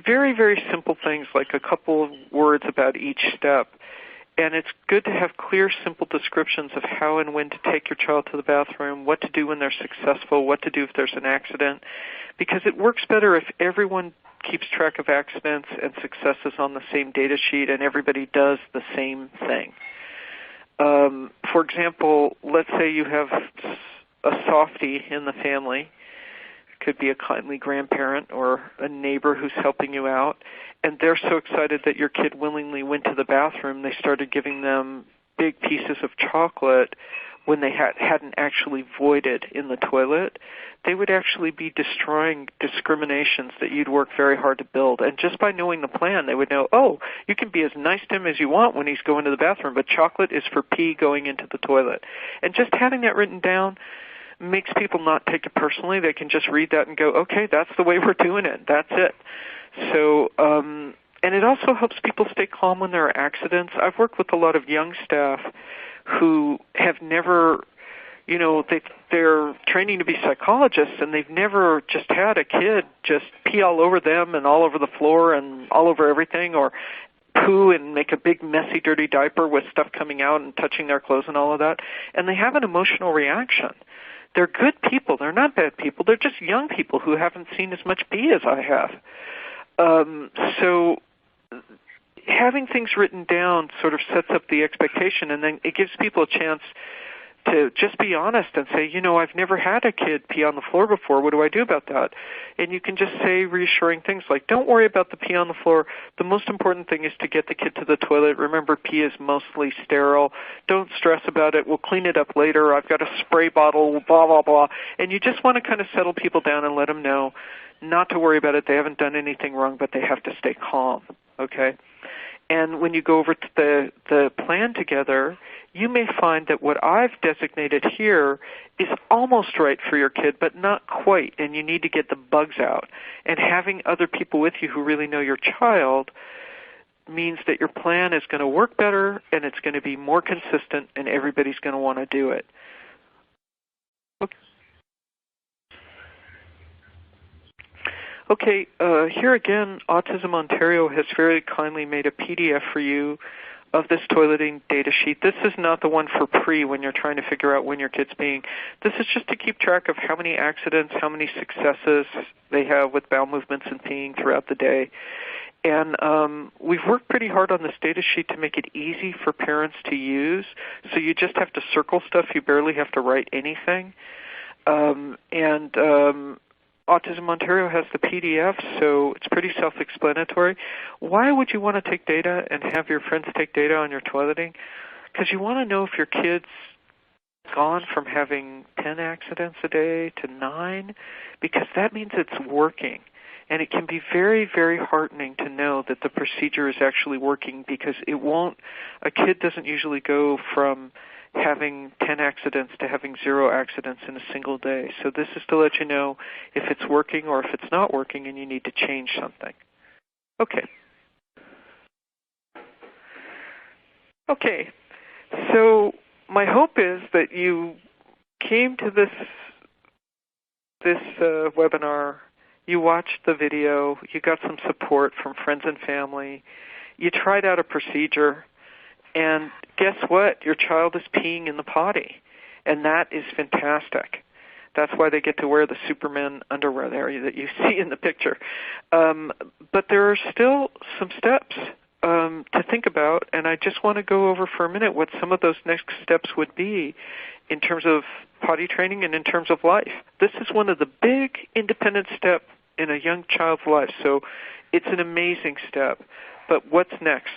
Very, very simple things like a couple of words about each step. And it's good to have clear, simple descriptions of how and when to take your child to the bathroom, what to do when they're successful, what to do if there's an accident, because it works better if everyone keeps track of accidents and successes on the same data sheet and everybody does the same thing. For example, let's say you have a softie in the family. It could be a kindly grandparent or a neighbor who's helping you out, and they're so excited that your kid willingly went to the bathroom, they started giving them big pieces of chocolate when they hadn't actually voided in the toilet. They would actually be destroying discriminations that you'd work very hard to build. And just by knowing the plan, they would know, oh, you can be as nice to him as you want when he's going to the bathroom, but chocolate is for pee going into the toilet. And just having that written down makes people not take it personally. They can just read that and go, okay, that's the way we're doing it. That's it. So, and it also helps people stay calm when there are accidents. I've worked with a lot of young staff who have never, they're training to be psychologists, and they've never just had a kid just pee all over them and all over the floor and all over everything, or poo and make a big, messy, dirty diaper with stuff coming out and touching their clothes and all of that. And they have an emotional reaction. They're good people. They're not bad people. They're just young people who haven't seen as much pee as I have. So having things written down sort of sets up the expectation, and then it gives people a chance to just be honest and say, I've never had a kid pee on the floor before. What do I do about that? And you can just say reassuring things like, don't worry about the pee on the floor. The most important thing is to get the kid to the toilet. Remember, pee is mostly sterile. Don't stress about it. We'll clean it up later. I've got a spray bottle, blah, blah, blah. And you just want to kind of settle people down and let them know not to worry about it. They haven't done anything wrong, but they have to stay calm, okay? And when you go over to the plan together, you may find that what I've designated here is almost right for your kid, but not quite, and you need to get the bugs out. And having other people with you who really know your child means that your plan is going to work better, and it's going to be more consistent, and everybody's going to want to do it. Okay, here again, Autism Ontario has very kindly made a PDF for you of this toileting data sheet. This is not the one for pre when you're trying to figure out when your kid's peeing. This is just to keep track of how many accidents, how many successes they have with bowel movements and peeing throughout the day. And we've worked pretty hard on this data sheet to make it easy for parents to use. So you just have to circle stuff. You barely have to write anything. Autism Ontario has the PDF, so it's pretty self-explanatory. Why would you want to take data and have your friends take data on your toileting? because you want to know if your kid's gone from having 10 accidents a day to 9, because that means it's working. And it can be very, very heartening to know that the procedure is actually working, because a kid doesn't usually go from having 10 accidents to having 0 accidents in a single day. So this is to let you know if it's working or if it's not working and you need to change something. Okay, so my hope is that you came to this webinar, you watched the video, you got some support from friends and family, you tried out a procedure, and guess what? Your child is peeing in the potty, and that is fantastic. That's why they get to wear the Superman underwear there that you see in the picture. But there are still some steps to think about, and I just want to go over for a minute what some of those next steps would be in terms of potty training and in terms of life. This is one of the big independent steps in a young child's life, so it's an amazing step. But what's next?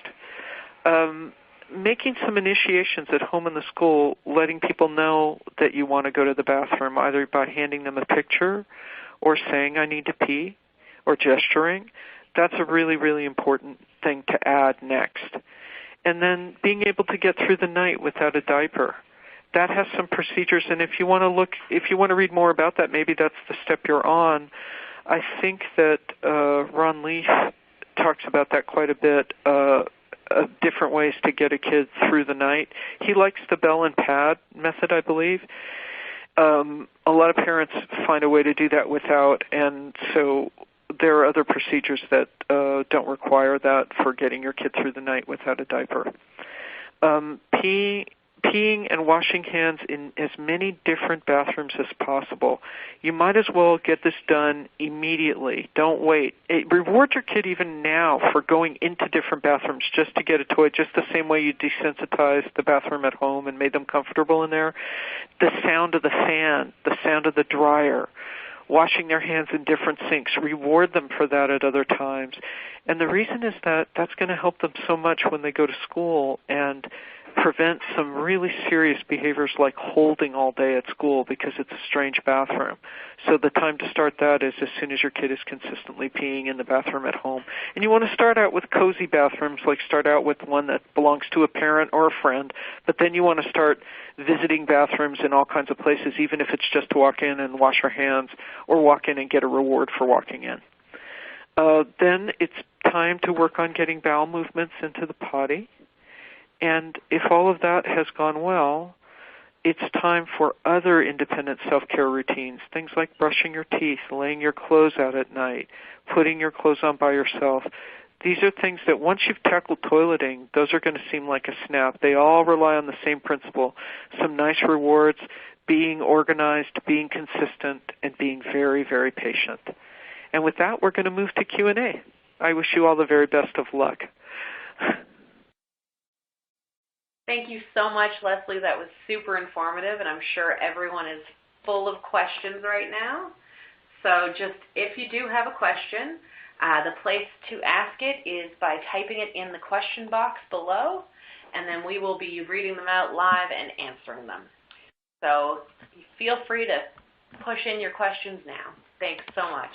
Making some initiations at home in the school, letting people know that you want to go to the bathroom, either by handing them a picture or saying, I need to pee, or gesturing. That's a really, really important thing to add next. And then being able to get through the night without a diaper. That has some procedures, and if you want to read more about that, maybe that's the step you're on. I think that Ron Leaf talks about that quite a bit, different ways to get a kid through the night. He likes the bell and pad method, I believe. A lot of parents find a way to do that without, and so there are other procedures that don't require that for getting your kid through the night without a diaper. Peeing and washing hands in as many different bathrooms as possible. You might as well get this done immediately. Don't wait. Reward your kid even now for going into different bathrooms just to get a toy, just the same way you desensitized the bathroom at home and made them comfortable in there. The sound of the fan, the sound of the dryer, washing their hands in different sinks. Reward them for that at other times. And the reason is that that's going to help them so much when they go to school and prevent some really serious behaviors like holding all day at school because it's a strange bathroom. So the time to start that is as soon as your kid is consistently peeing in the bathroom at home. And you want to start out with cozy bathrooms, like start out with one that belongs to a parent or a friend, but then you want to start visiting bathrooms in all kinds of places, even if it's just to walk in and wash your hands or walk in and get a reward for walking in. Then it's time to work on getting bowel movements into the potty. And if all of that has gone well, it's time for other independent self-care routines, things like brushing your teeth, laying your clothes out at night, putting your clothes on by yourself. These are things that once you've tackled toileting, those are going to seem like a snap. They all rely on the same principle, some nice rewards, being organized, being consistent, and being very, very patient. And with that, we're going to move to Q&A. I wish you all the very best of luck. Thank you so much, Leslie. That was super informative, and I'm sure everyone is full of questions right now. So just if you do have a question, the place to ask it is by typing it in the question box below, and then we will be reading them out live and answering them. So feel free to push in your questions now. Thanks so much.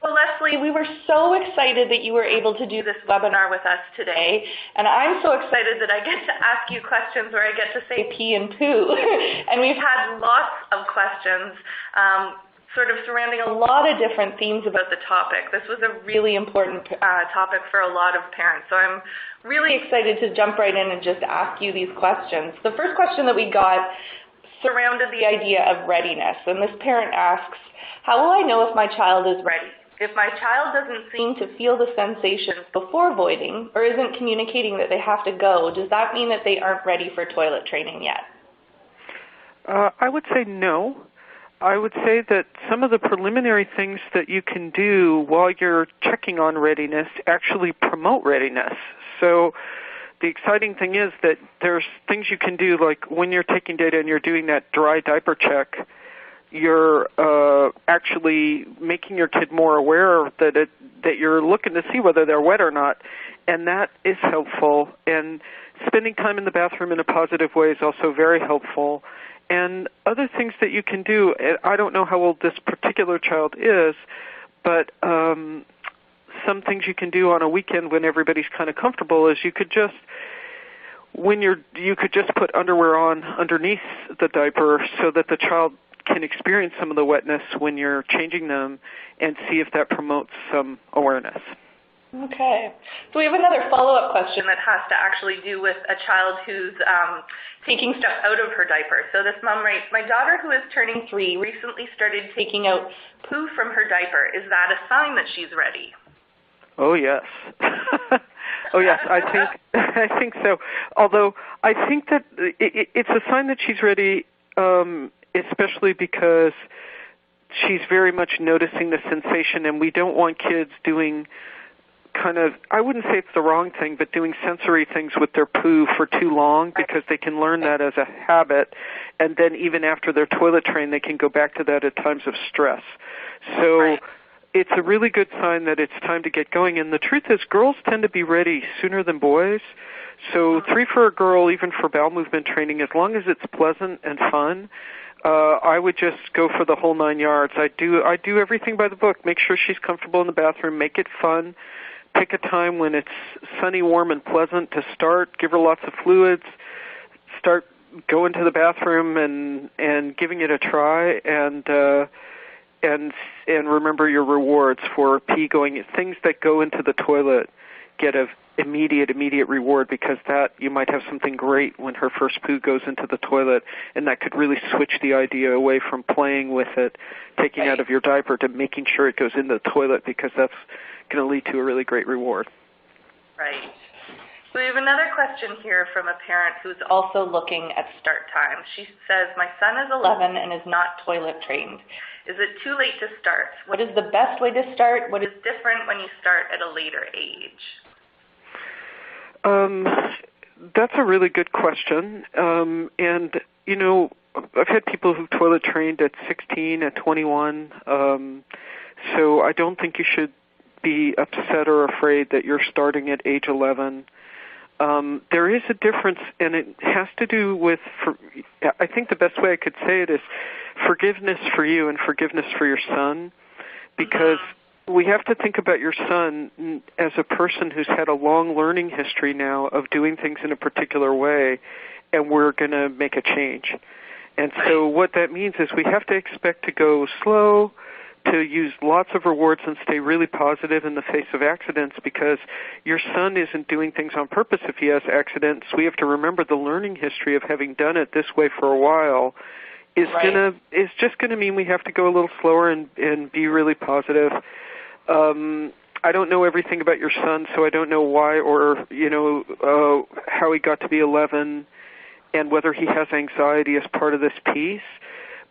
Well, Leslie, we were so excited that you were able to do this webinar with us today, and I'm so excited that I get to ask you questions where I get to say pee and poo. And we've had lots of questions sort of surrounding a lot of different themes about the topic. This was a really important topic for a lot of parents, so I'm really excited to jump right in and just ask you these questions. The first question that we got surrounded the idea of readiness, and this parent asks, how will I know if my child is ready? If my child doesn't seem to feel the sensations before voiding or isn't communicating that they have to go, does that mean that they aren't ready for toilet training yet? I would say no. I would say that some of the preliminary things that you can do while you're checking on readiness actually promote readiness. So the exciting thing is that there's things you can do, like when you're taking data and you're doing that dry diaper check, you're actually making your kid more aware that that you're looking to see whether they're wet or not, and that is helpful. And spending time in the bathroom in a positive way is also very helpful. And other things that you can do, I don't know how old this particular child is, but some things you can do on a weekend when everybody's kind of comfortable is you could just put underwear on underneath the diaper so that the child can experience some of the wetness when you're changing them and see if that promotes some awareness. Okay. So we have another follow-up question that has to actually do with a child who's taking stuff out of her diaper. So this mom writes, my daughter who is turning 3 recently started taking out poo from her diaper. Is that a sign that she's ready? Oh, yes. Oh, yes, I think so. Although I think that it's a sign that she's ready, especially because she's very much noticing the sensation, and we don't want kids doing kind of, I wouldn't say it's the wrong thing, but doing sensory things with their poo for too long, because they can learn that as a habit, and then even after they're toilet trained, they can go back to that at times of stress. So it's a really good sign that it's time to get going. And the truth is, girls tend to be ready sooner than boys. So 3 for a girl, even for bowel movement training, as long as it's pleasant and fun, I would just go for the whole 9 yards. I do everything by the book. Make sure she's comfortable in the bathroom. Make it fun. Pick a time when it's sunny, warm, and pleasant to start. Give her lots of fluids. Start going to the bathroom and giving it a try. And remember your rewards for pee going. Things that go into the toilet get an immediate reward, because that you might have something great when her first poo goes into the toilet, and that could really switch the idea away from playing with it, taking out of your diaper, to making sure it goes into the toilet, because that's going to lead to a really great reward. Right. So we have another question here from a parent who's also looking at start time. She says, my son is 11 and is not toilet trained. Is it too late to start? What is the best way to start? What is different when you start at a later age? That's a really good question. And, you know, I've had people who toilet trained at 16, at 21. So I don't think you should be upset or afraid that you're starting at age 11. There is a difference, and it has to do with, I think the best way I could say it is forgiveness for you and forgiveness for your son, because we have to think about your son as a person who's had a long learning history now of doing things in a particular way, and we're going to make a change. And so what that means is we have to expect to go slow, to use lots of rewards, and stay really positive in the face of accidents, because your son isn't doing things on purpose if he has accidents. We have to remember the learning history of having done it this way for a while is just going to mean we have to go a little slower and be really positive. I don't know everything about your son, so I don't know why or, how he got to be 11 and whether he has anxiety as part of this piece.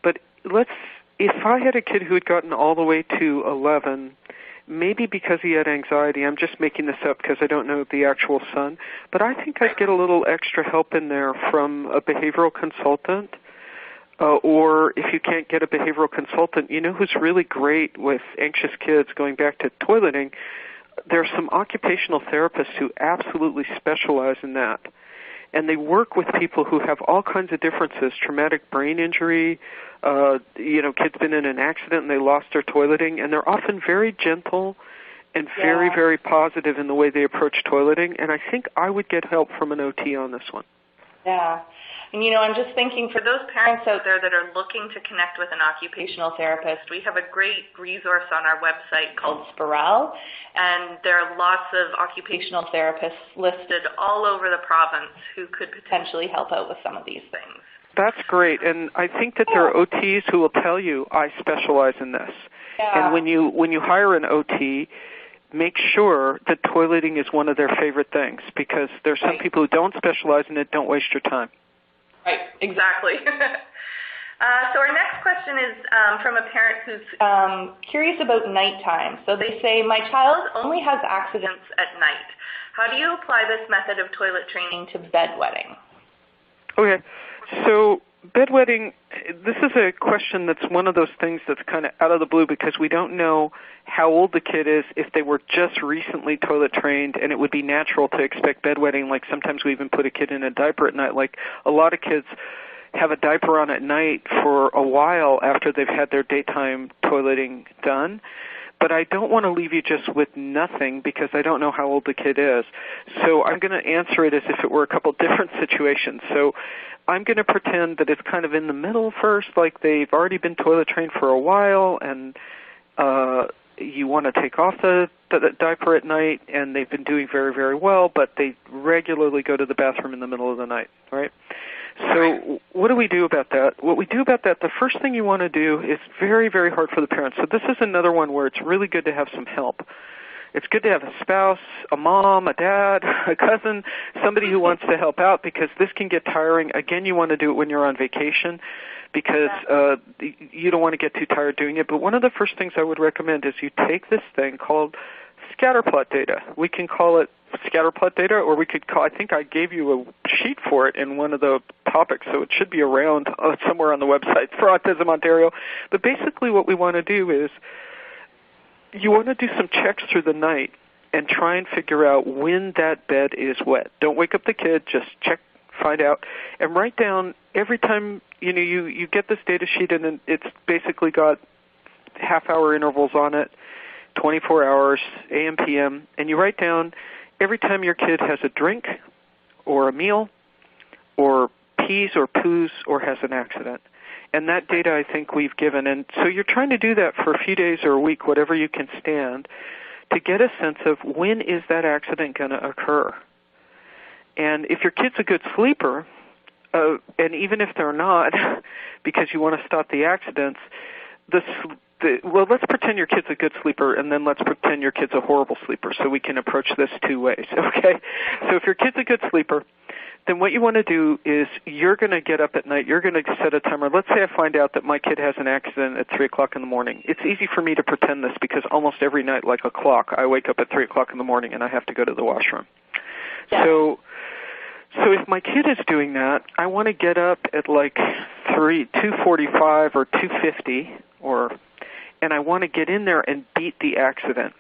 But if I had a kid who had gotten all the way to 11, maybe because he had anxiety, I'm just making this up because I don't know the actual son, but I think I'd get a little extra help in there from a behavioral consultant. Or if you can't get a behavioral consultant, you know who's really great with anxious kids, going back to toileting, there are some occupational therapists who absolutely specialize in that. And they work with people who have all kinds of differences, traumatic brain injury, kids been in an accident and they lost their toileting, and they're often very gentle and very, very positive in the way they approach toileting. And I think I would get help from an OT on this one. Yeah. And, I'm just thinking, for those parents out there that are looking to connect with an occupational therapist, we have a great resource on our website called Spiral, and there are lots of occupational therapists listed all over the province who could potentially help out with some of these things. That's great, and I think that there are OTs who will tell you, I specialize in this. Yeah. And when you hire an OT, make sure that toileting is one of their favorite things, because there's some people who don't specialize in it. Don't waste your time. Right, exactly. So our next question is from a parent who's curious about nighttime. So they say, my child only has accidents at night. How do you apply this method of toilet training to bedwetting? Okay, so bedwetting, this is a question that's one of those things that's kind of out of the blue because we don't know how old the kid is if they were just recently toilet trained, and it would be natural to expect bedwetting. Like sometimes we even put a kid in a diaper at night. Like a lot of kids have a diaper on at night for a while after they've had their daytime toileting done. But I don't want to leave you just with nothing because I don't know how old the kid is. So I'm going to answer it as if it were a couple different situations. So I'm going to pretend that it's kind of in the middle first, like they've already been toilet trained for a while and you want to take off the diaper at night and they've been doing very, very well, but they regularly go to the bathroom in the middle of the night, right? So what do we do about that? What we do about that, the first thing you want to do is very, very hard for the parents. So this is another one where it's really good to have some help. It's good to have a spouse, a mom, a dad, a cousin, somebody who wants to help out because this can get tiring. Again, you want to do it when you're on vacation because you don't want to get too tired doing it. But one of the first things I would recommend is you take this thing called scatterplot data. We can call it scatterplot data, or we could call, I think I gave you a sheet for it in one of the topics, so it should be around somewhere on the website for Autism Ontario. But basically what we want to do is you want to do some checks through the night and try and figure out when that bed is wet. Don't wake up the kid, just check, find out, and write down every time you get this data sheet, and it's basically got half-hour intervals on it, 24 hours, AM, PM, and you write down every time your kid has a drink or a meal or pees or poos or has an accident. And that data I think we've given. And so you're trying to do that for a few days or a week, whatever you can stand, to get a sense of when is that accident going to occur. And if your kid's a good sleeper, and even if they're not, because you want to stop the accidents, well, let's pretend your kid's a good sleeper, and then let's pretend your kid's a horrible sleeper, so we can approach this two ways, okay? So if your kid's a good sleeper, then what you want to do is you're going to get up at night, you're going to set a timer. Let's say I find out that my kid has an accident at 3 o'clock in the morning. It's easy for me to pretend this because almost every night, like a clock, I wake up at 3 o'clock in the morning and I have to go to the washroom. Yeah. So if my kid is doing that, I want to get up at like 2:45 or 2:50 and I want to get in there and beat the accident.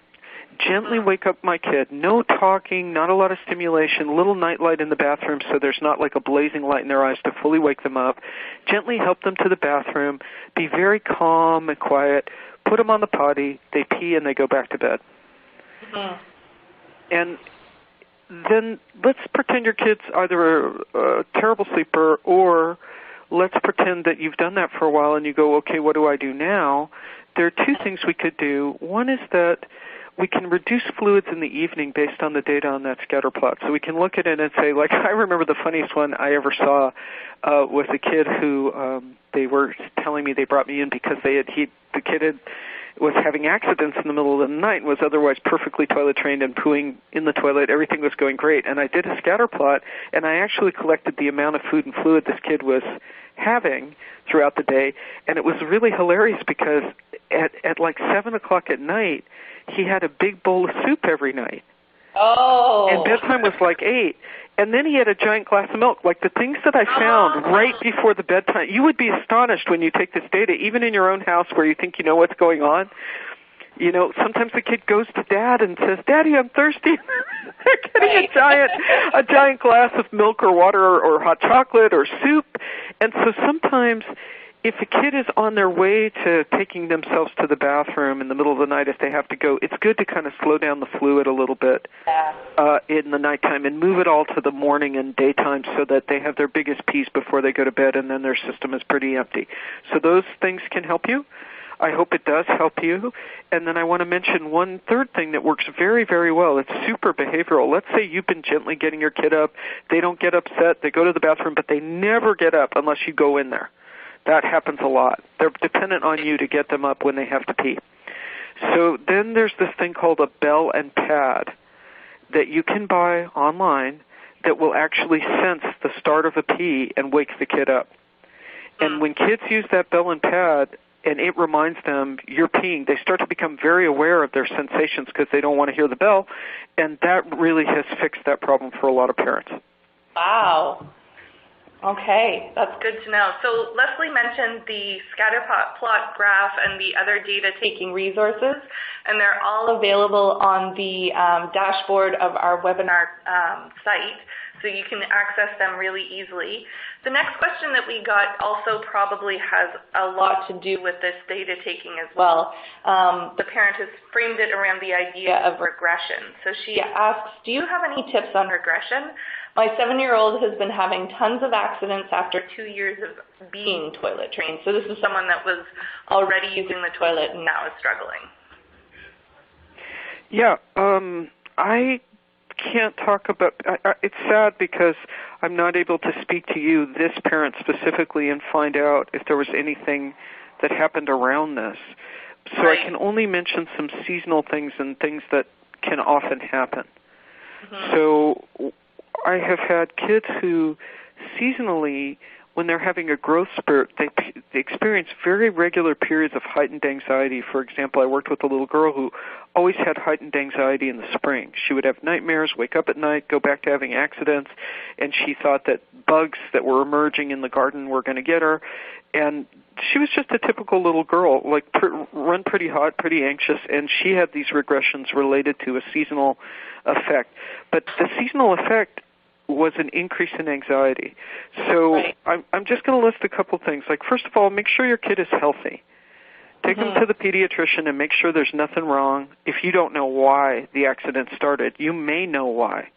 Gently wake up my kid. No talking, not a lot of stimulation, little nightlight in the bathroom so there's not like a blazing light in their eyes to fully wake them up. Gently help them to the bathroom. Be very calm and quiet. Put them on the potty. They pee and they go back to bed. Mm-hmm. And then let's pretend your kid's either a terrible sleeper or let's pretend that you've done that for a while and you go, okay, what do I do now? There are two things we could do. One is that we can reduce fluids in the evening based on the data on that scatter plot. So we can look at it and say, like, I remember the funniest one I ever saw was a kid who they were telling me they brought me in because the kid was having accidents in the middle of the night and was otherwise perfectly toilet trained and pooing in the toilet. Everything was going great. And I did a scatter plot, and I actually collected the amount of food and fluid this kid was having throughout the day. And it was really hilarious because at like 7 o'clock at night, he had a big bowl of soup every night. Oh. And bedtime was like 8. And then he had a giant glass of milk. Like the things that I found right before the bedtime, you would be astonished when you take this data, even in your own house where you think you know what's going on. You know, sometimes the kid goes to dad and says, Daddy, I'm thirsty. They're getting a giant glass of milk or water or hot chocolate or soup. And so sometimes if a kid is on their way to taking themselves to the bathroom in the middle of the night, if they have to go, it's good to kind of slow down the fluid a little bit in the nighttime and move it all to the morning and daytime so that they have their biggest piece before they go to bed and then their system is pretty empty. So those things can help you. I hope it does help you. And then I want to mention one third thing that works very, very well. It's super behavioral. Let's say you've been gently getting your kid up. They don't get upset. They go to the bathroom, but they never get up unless you go in there. That happens a lot. They're dependent on you to get them up when they have to pee. So then there's this thing called a bell and pad that you can buy online that will actually sense the start of a pee and wake the kid up. And when kids use that bell and pad and it reminds them you're peeing, they start to become very aware of their sensations because they don't want to hear the bell, and that really has fixed that problem for a lot of parents. Wow. Okay, that's good to know. So Leslie mentioned the scatter plot graph and the other data-taking resources, and they're all available on the dashboard of our webinar site, so you can access them really easily. The next question that we got also probably has a lot to do with this data-taking as well. The parent has framed it around the idea of regression. So she asks, do you have any tips on regression? My 7-year-old has been having tons of accidents after 2 years of being toilet trained. So this is someone that was already using the toilet and now is struggling. Yeah, I can't talk about, it's sad because I'm not able to speak to you, this parent specifically, and find out if there was anything that happened around this. So Right. I can only mention some seasonal things and things that can often happen. Mm-hmm. So I have had kids who seasonally, when they're having a growth spurt, they experience very regular periods of heightened anxiety. For example, I worked with a little girl who always had heightened anxiety in the spring. She would have nightmares, wake up at night, go back to having accidents, and she thought that bugs that were emerging in the garden were going to get her. And she was just a typical little girl, like run pretty hot, pretty anxious, and she had these regressions related to a seasonal effect. But the seasonal effect was an increase in anxiety. So Right. I'm just going to list a couple things. Like, first of all, make sure your kid is healthy. Take them to the pediatrician and make sure there's nothing wrong. If you don't know why the accident started, you may know why.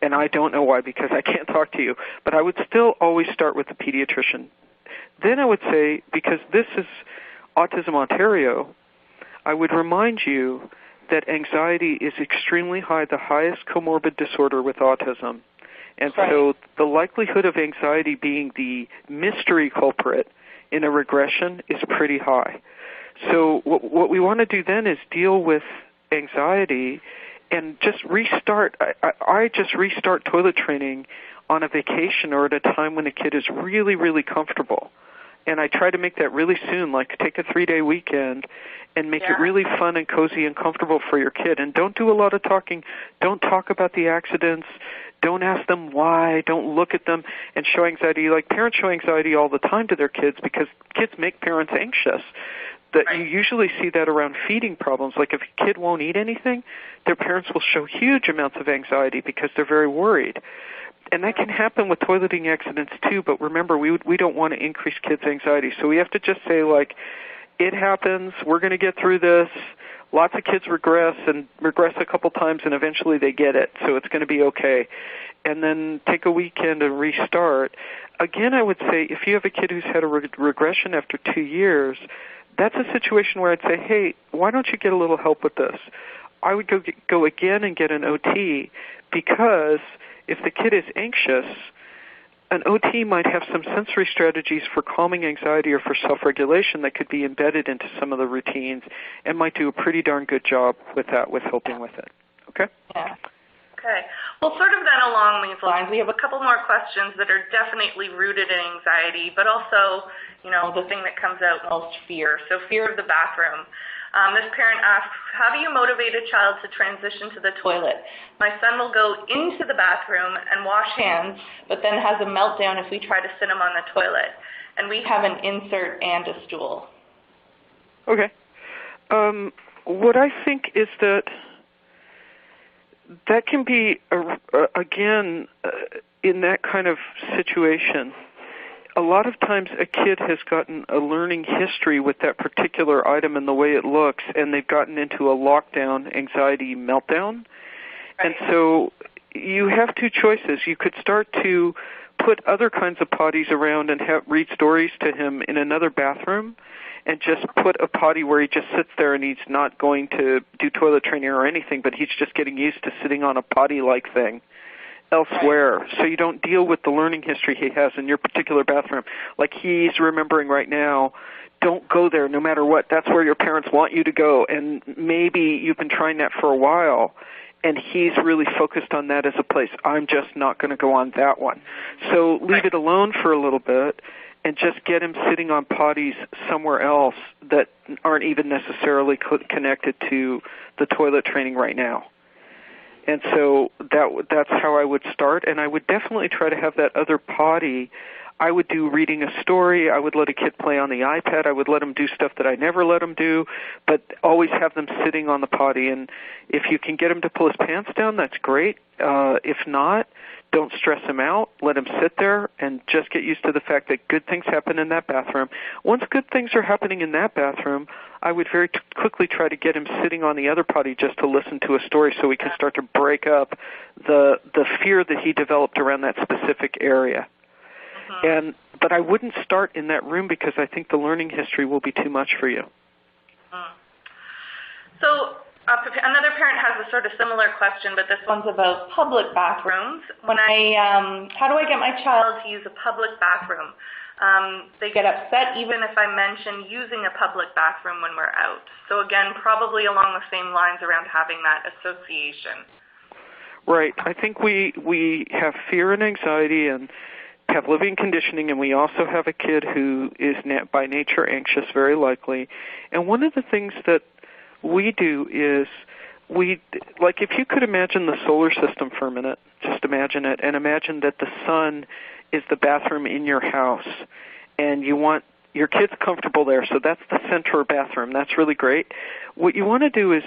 And I don't know why because I can't talk to you. But I would still always start with the pediatrician. Then I would say, because this is Autism Ontario, I would remind you that anxiety is extremely high, the highest comorbid disorder with autism. And Right. so the likelihood of anxiety being the mystery culprit in a regression is pretty high. So what we want to do then is deal with anxiety and just restart. I just restart toilet training on a vacation or at a time when the kid is really, really comfortable. And I try to make that really soon, like take a 3-day weekend and make it really fun and cozy and comfortable for your kid. And don't do a lot of talking. Don't talk about the accidents. Don't ask them why. Don't look at them and show anxiety. Like, parents show anxiety all the time to their kids because kids make parents anxious. That you usually see that around feeding problems. Like, if a kid won't eat anything, their parents will show huge amounts of anxiety because they're very worried. And that can happen with toileting accidents too, but remember, we don't want to increase kids' anxiety. So we have to just say, like, it happens, we're going to get through this. Lots of kids regress a couple times, and eventually they get it, so it's going to be okay. And then take a weekend and restart. Again, I would say, if you have a kid who's had a regression after 2 years, that's a situation where I'd say, hey, why don't you get a little help with this? I would go again and get an OT, because if the kid is anxious, an OT might have some sensory strategies for calming anxiety or for self-regulation that could be embedded into some of the routines and might do a pretty darn good job with that, with helping with it. Okay? Yeah. Okay. Well, sort of then along these lines, we have a couple more questions that are definitely rooted in anxiety, but also, the thing that comes out most, fear. So fear of the bathroom. This parent asks, how do you motivate a child to transition to the toilet? My son will go into the bathroom and wash hands, but then has a meltdown if we try to sit him on the toilet. And we have an insert and a stool. Okay. What I think is that can be, again, in that kind of situation, a lot of times a kid has gotten a learning history with that particular item and the way it looks, and they've gotten into a lockdown anxiety meltdown. Right. And so you have two choices. You could start to put other kinds of potties around and read stories to him in another bathroom, and just put a potty where he just sits there and he's not going to do toilet training or anything, but he's just getting used to sitting on a potty-like thing elsewhere. Right. So you don't deal with the learning history he has in your particular bathroom. Like, he's remembering right now, don't go there no matter what. That's where your parents want you to go. And maybe you've been trying that for a while, and he's really focused on that as a place. I'm just not going to go on that one. So leave it alone for a little bit and just get him sitting on potties somewhere else that aren't even necessarily connected to the toilet training right now. And so that's how I would start, and I would definitely try to have that other potty. I would do reading a story. I would let a kid play on the iPad. I would let them do stuff that I never let them do, but always have them sitting on the potty. And if you can get him to pull his pants down, that's great. If not, don't stress him out. Let him sit there and just get used to the fact that good things happen in that bathroom. Once good things are happening in that bathroom, I would very quickly try to get him sitting on the other potty just to listen to a story so we can start to break up the fear that he developed around that specific area. But I wouldn't start in that room because I think the learning history will be too much for you. So another parent has a sort of similar question, but this one's about public bathrooms. How do I get my child to use a public bathroom? They get upset even if I mention using a public bathroom when we're out. So again, probably along the same lines around having that association. Right. I think we have fear and anxiety and Pavlovian conditioning, and we also have a kid who is by nature anxious, very likely. And one of the things that we do is like if you could imagine the solar system for a minute, just imagine it, and imagine that the sun is the bathroom in your house, and you want your kid's comfortable there, so that's the center bathroom. That's really great. What you want to do is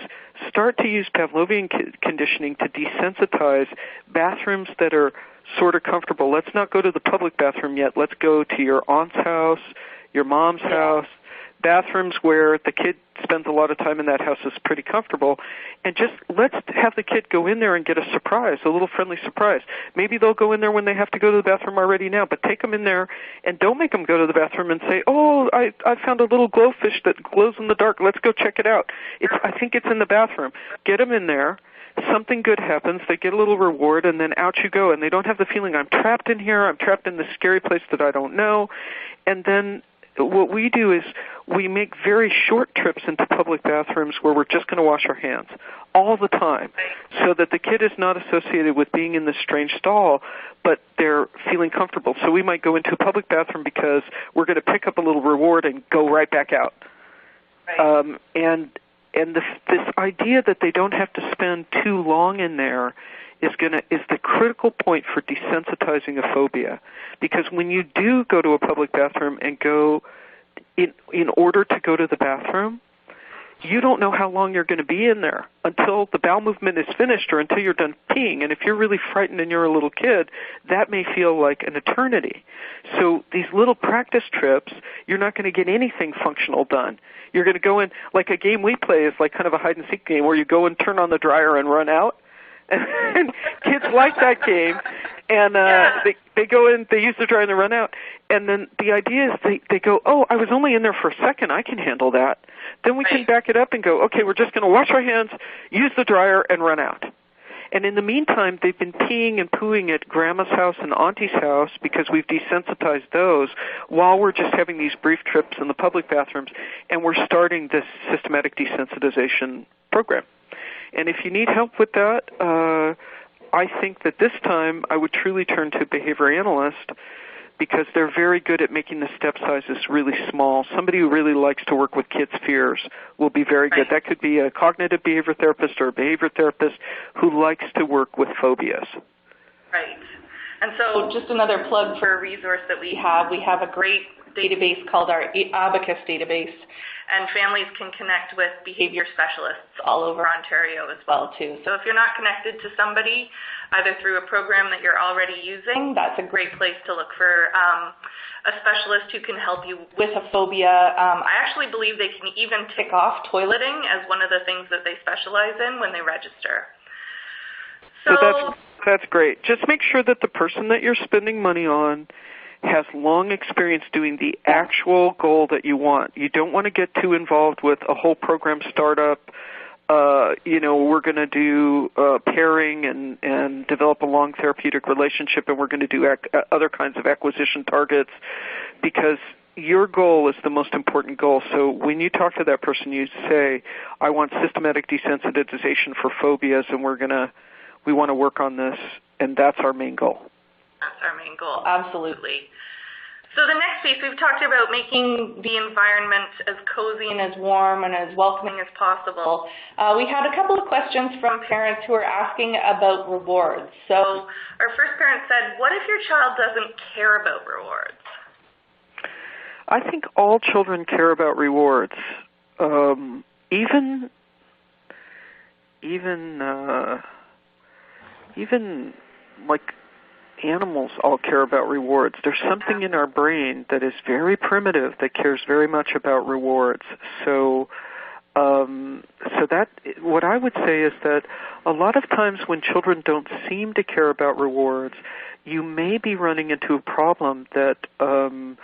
start to use Pavlovian conditioning to desensitize bathrooms that are sort of comfortable. Let's not go to the public bathroom yet. Let's go to your aunt's house, your mom's house, bathrooms where the kid spends a lot of time in that house is pretty comfortable, and just let's have the kid go in there and get a surprise, a little friendly surprise. Maybe they'll go in there when they have to go to the bathroom already now, but take them in there and don't make them go to the bathroom and say, oh, I found a little glowfish that glows in the dark. Let's go check it out. I think it's in the bathroom. Get them in there. Something good happens, they get a little reward, and then out you go, and they don't have the feeling, I'm trapped in here, I'm trapped in this scary place that I don't know. And then what we do is we make very short trips into public bathrooms where we're just going to wash our hands all the time, so that the kid is not associated with being in this strange stall, but they're feeling comfortable. So we might go into a public bathroom because we're going to pick up a little reward and go right back out. Right. And this idea that they don't have to spend too long in there is the critical point for desensitizing a phobia. Because when you do go to a public bathroom and go in order to go to the bathroom, you don't know how long you're going to be in there until the bowel movement is finished or until you're done peeing. And if you're really frightened and you're a little kid, that may feel like an eternity. So these little practice trips, you're not going to get anything functional done. You're going to go in, like a game we play is like kind of a hide-and-seek game where you go and turn on the dryer and run out. And kids like that game. And they go in, they use the dryer and they run out. And then the idea is they go, oh, I was only in there for a second. I can handle that. Then we can back it up and go, okay, we're just going to wash our hands, use the dryer, and run out. And in the meantime, they've been peeing and pooing at Grandma's house and Auntie's house because we've desensitized those while we're just having these brief trips in the public bathrooms, and we're starting this systematic desensitization program. And if you need help with that, I think that this time I would truly turn to a behavior analyst because they're very good at making the step sizes really small. Somebody who really likes to work with kids' fears will be very good. That could be a cognitive behavior therapist or a behavior therapist who likes to work with phobias. Right. And so just another plug for a resource that we have a great database called our Abacus database, and families can connect with behavior specialists all over Ontario as well, too. So if you're not connected to somebody, either through a program that you're already using, that's a great place to look for a specialist who can help you with a phobia. I actually believe they can even tick off toileting as one of the things that they specialize in when they register. So that's great. Just make sure that the person that you're spending money on has long experience doing the actual goal that you want. You don't want to get too involved with a whole program startup. We're going to do pairing and develop a long therapeutic relationship, and we're going to do other kinds of acquisition targets, because your goal is the most important goal. So when you talk to that person, you say, I want systematic desensitization for phobias, and we want to work on this, and that's our main goal. That's our main goal, absolutely. So the next piece, we've talked about making the environment as cozy and as warm and as welcoming as possible. We had a couple of questions from parents who are asking about rewards. So our first parent said, what if your child doesn't care about rewards? I think all children care about rewards. Even like animals all care about rewards. There's something in our brain that is very primitive that cares very much about rewards. So that what I would say is that a lot of times when children don't seem to care about rewards, you may be running into a problem that Lynn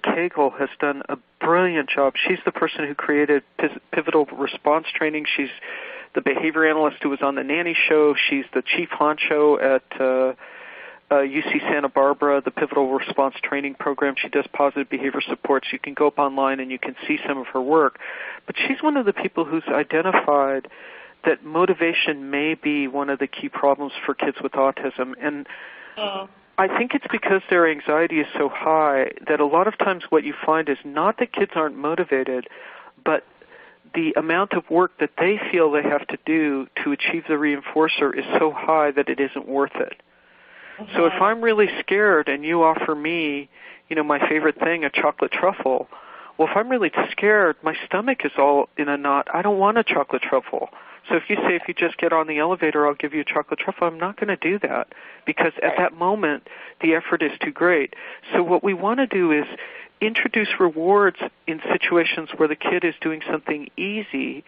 Cagle has done a brilliant job. She's the person who created pivotal response training. She's the behavior analyst who was on the Nanny Show. She's the chief honcho at UC Santa Barbara, the Pivotal Response Training Program. She does positive behavior supports. You can go up online and you can see some of her work. But she's one of the people who's identified that motivation may be one of the key problems for kids with autism. And I think it's because their anxiety is so high that a lot of times what you find is not that kids aren't motivated, but the amount of work that they feel they have to do to achieve the reinforcer is so high that it isn't worth it. So if I'm really scared and you offer me, my favorite thing, a chocolate truffle, well, if I'm really scared, my stomach is all in a knot. I don't want a chocolate truffle. So if you say, if you just get on the elevator, I'll give you a chocolate truffle, I'm not going to do that because at that moment, the effort is too great. So what we want to do is introduce rewards in situations where the kid is doing something easy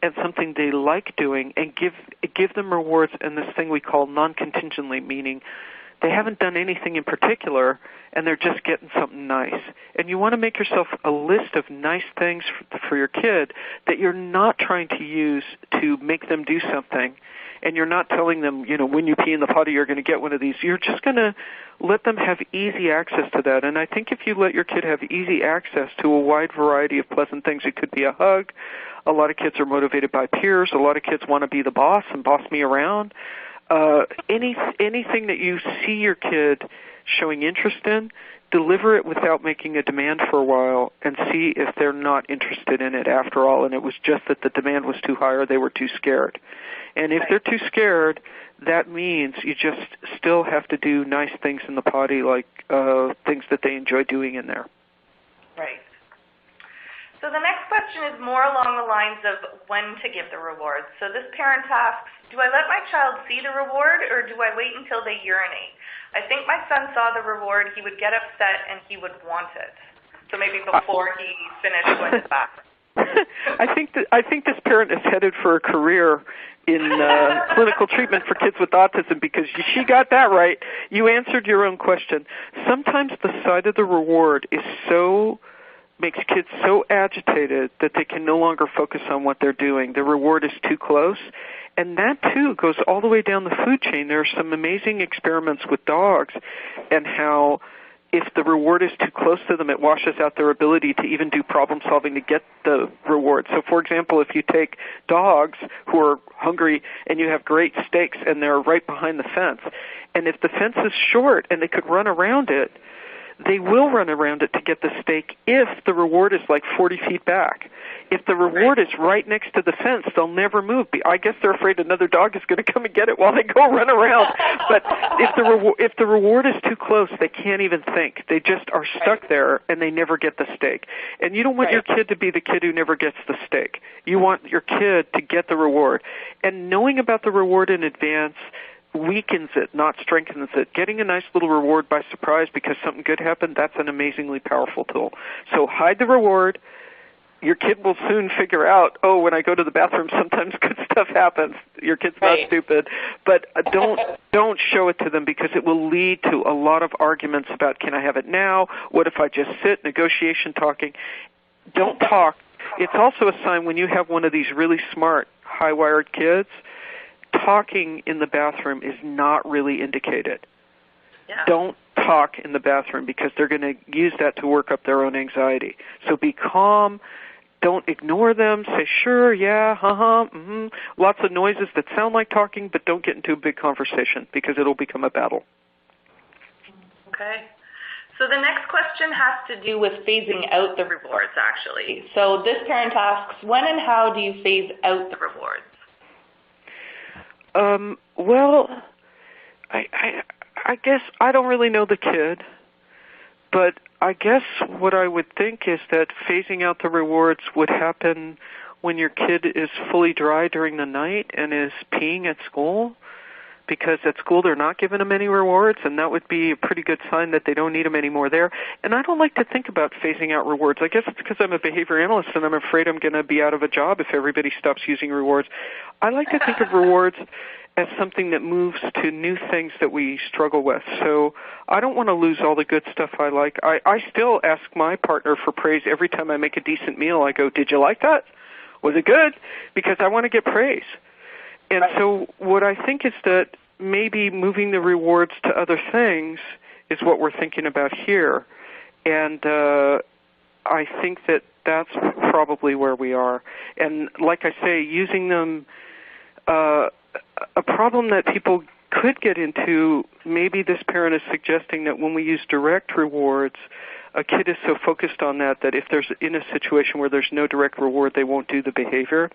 and something they like doing, and give them rewards in this thing we call non-contingently, meaning they haven't done anything in particular and they're just getting something nice. And you want to make yourself a list of nice things for your kid that you're not trying to use to make them do something, and you're not telling them, when you pee in the potty you're going to get one of these. You're just going to let them have easy access to that. And I think if you let your kid have easy access to a wide variety of pleasant things, it could be a hug. A lot of kids are motivated by peers. A lot of kids want to be the boss and boss me around. Anything that you see your kid showing interest in, deliver it without making a demand for a while and see if they're not interested in it after all, and it was just that the demand was too high or they were too scared. And if they're too scared, that means you just still have to do nice things in the potty, like things that they enjoy doing in there. Right. So the next question is more along the lines of when to give the reward. So this parent asks, do I let my child see the reward or do I wait until they urinate? I think my son saw the reward, he would get upset and he would want it. So maybe before he finished going to the bathroom. I think this parent is headed for a career in clinical treatment for kids with autism, because she got that right. You answered your own question. Sometimes the sight of the reward makes kids so agitated that they can no longer focus on what they're doing. The reward is too close. And that, too, goes all the way down the food chain. There are some amazing experiments with dogs and how if the reward is too close to them, it washes out their ability to even do problem solving to get the reward. So, for example, if you take dogs who are hungry and you have great steaks and they're right behind the fence, and if the fence is short and they could run around it, they will run around it to get the steak if the reward is like 40 feet back. If the reward is right next to the fence, they'll never move. I guess they're afraid another dog is going to come and get it while they go run around. But if the reward is too close, they can't even think. They just are stuck there, and they never get the steak. And you don't want your kid to be the kid who never gets the steak. You want your kid to get the reward. And knowing about the reward in advance weakens it, not strengthens it. Getting a nice little reward by surprise because something good happened, that's an amazingly powerful tool. So hide the reward. Your kid will soon figure out, when I go to the bathroom, sometimes good stuff happens. Your kid's not stupid. But don't show it to them, because it will lead to a lot of arguments about, can I have it now? What if I just sit? Negotiation, talking. Don't talk. It's also a sign when you have one of these really smart, high-wired kids, talking in the bathroom is not really indicated. Yeah. Don't talk in the bathroom, because they're going to use that to work up their own anxiety. So be calm. Don't ignore them. Say, sure, yeah, mm-hmm. Lots of noises that sound like talking, but don't get into a big conversation, because it'll become a battle. Okay. So the next question has to do with phasing out the rewards, actually. So this parent asks, when and how do you phase out the rewards? Well, I guess I don't really know the kid, but I guess what I would think is that phasing out the rewards would happen when your kid is fully dry during the night and is peeing at school, because at school they're not giving them any rewards, and that would be a pretty good sign that they don't need them anymore there. And I don't like to think about phasing out rewards. I guess it's because I'm a behavior analyst and I'm afraid I'm going to be out of a job if everybody stops using rewards. I like to think of rewards as something that moves to new things that we struggle with. So I don't want to lose all the good stuff I like. I still ask my partner for praise every time I make a decent meal. I go, did you like that? Was it good? Because I want to get praise. And so what I think is that maybe moving the rewards to other things is what we're thinking about here. And I think that that's probably where we are. And like I say, using them, a problem that people could get into, maybe this parent is suggesting that when we use direct rewards, a kid is so focused on that if there's in a situation where there's no direct reward, they won't do the behavior.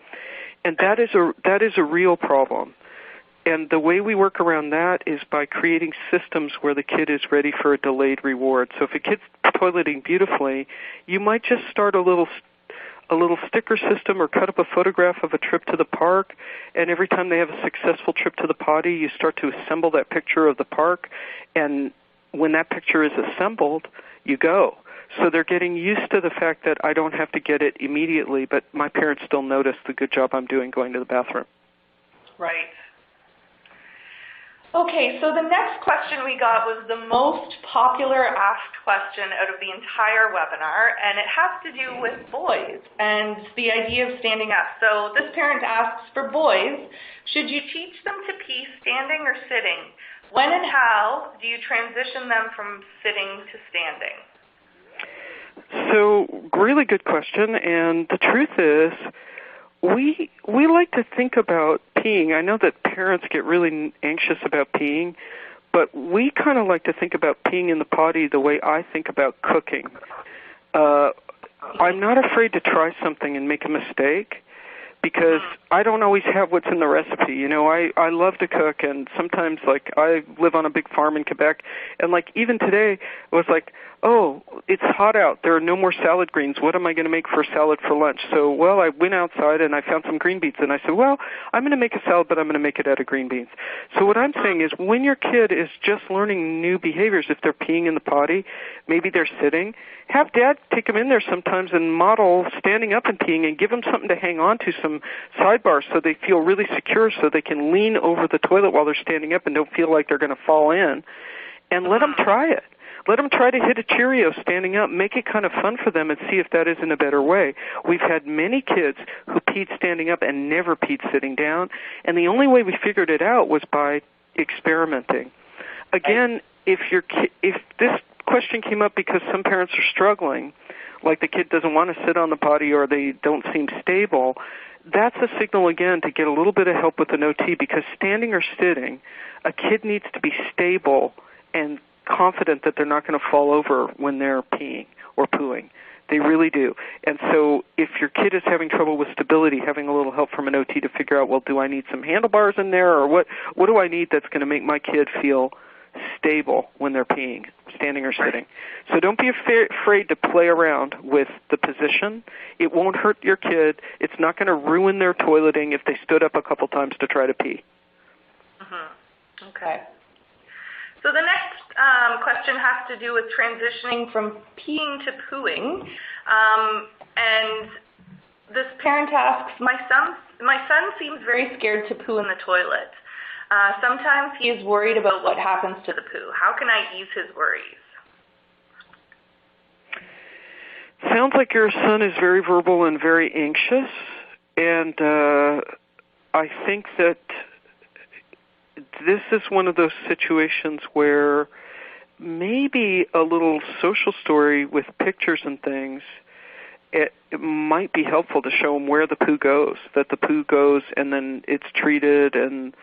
And that is a real problem. And the way we work around that is by creating systems where the kid is ready for a delayed reward. So if a kid's toileting beautifully, you might just start a little sticker system or cut up a photograph of a trip to the park, and every time they have a successful trip to the potty, you start to assemble that picture of the park, and when that picture is assembled, you go. So they're getting used to the fact that I don't have to get it immediately, but my parents still notice the good job I'm doing going to the bathroom. Right. Okay, so the next question we got was the most popular asked question out of the entire webinar, and it has to do with boys and the idea of standing up. So this parent asks, for boys, should you teach them to pee standing or sitting? When and how do you transition them from sitting to standing? So, really good question, and the truth is, we like to think about peeing. I know that parents get really anxious about peeing, but we kind of like to think about peeing in the potty the way I think about cooking. I'm not afraid to try something and make a mistake, because I don't always have what's in the recipe. You know, I love to cook, and sometimes, like, I live on a big farm in Quebec, and, like, even today, it was like, oh, it's hot out. There are no more salad greens. What am I going to make for salad for lunch? So, well, I went outside, and I found some green beans, and I said, well, I'm going to make a salad, but I'm going to make it out of green beans. So what I'm saying is, when your kid is just learning new behaviors, if they're peeing in the potty, maybe they're sitting, have Dad take them in there sometimes and model standing up and peeing, and give them something to hang on to, some sidebars, so they feel really secure, so they can lean over the toilet while they're standing up and don't feel like they're going to fall in, and let them try it. Let them try to hit a Cheerio standing up. Make it kind of fun for them and see if that isn't a better way. We've had many kids who peed standing up and never peed sitting down, and the only way we figured it out was by experimenting. Again, if this question came up because some parents are struggling, like the kid doesn't want to sit on the potty or they don't seem stable, that's a signal, again, to get a little bit of help with an OT, because standing or sitting, a kid needs to be stable and confident that they're not going to fall over when they're peeing or pooing. They really do. And so if your kid is having trouble with stability, having a little help from an OT to figure out, well, do I need some handlebars in there, or what do I need that's going to make my kid feel stable when they're peeing, standing or sitting. So don't be afraid to play around with the position. It won't hurt your kid. It's not going to ruin their toileting if they stood up a couple times to try to pee. Okay. So the next question has to do with transitioning from peeing to pooing. And this parent asks, my son seems very scared to poo in the toilet. Sometimes he is worried about what happens to the poo. How can I ease his worries? Sounds like your son is very verbal and very anxious, and I think that this is one of those situations where maybe a little social story with pictures and things, it might be helpful to show him where the poo goes, that the poo goes and then it's treated, and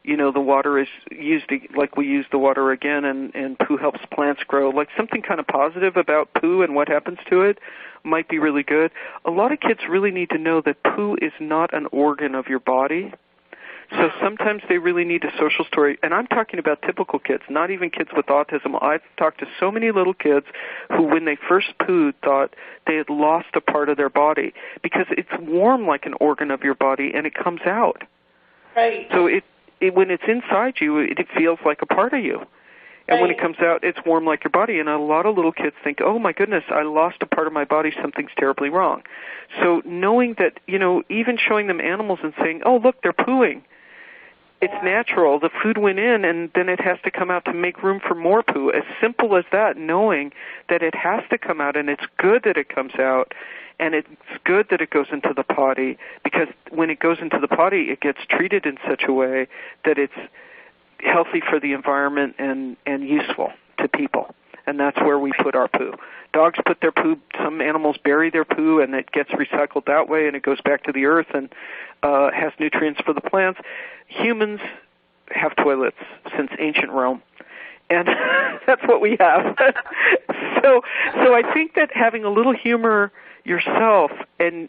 the water is used like we use the water again, and poo helps plants grow. Like something kind of positive about poo and what happens to it might be really good. A lot of kids really need to know that poo is not an organ of your body. So sometimes they really need a social story. And I'm talking about typical kids, not even kids with autism. I've talked to so many little kids who, when they first pooed, thought they had lost a part of their body because it's warm like an organ of your body, and it comes out. Right. So when it's inside you, it feels like a part of you. And when it comes out, it's warm like your body. And a lot of little kids think, oh, my goodness, I lost a part of my body. Something's terribly wrong. So knowing that, even showing them animals and saying, oh, look, they're pooing. It's natural. The food went in, and then it has to come out to make room for more poo. As simple as that, knowing that it has to come out, and it's good that it comes out, and it's good that it goes into the potty, because when it goes into the potty, it gets treated in such a way that it's healthy for the environment and useful to people. And that's where we put our poo. Dogs put their poo, some animals bury their poo, and it gets recycled that way, and it goes back to the earth and has nutrients for the plants. Humans have toilets since ancient Rome, and that's what we have. So I think that having a little humor yourself and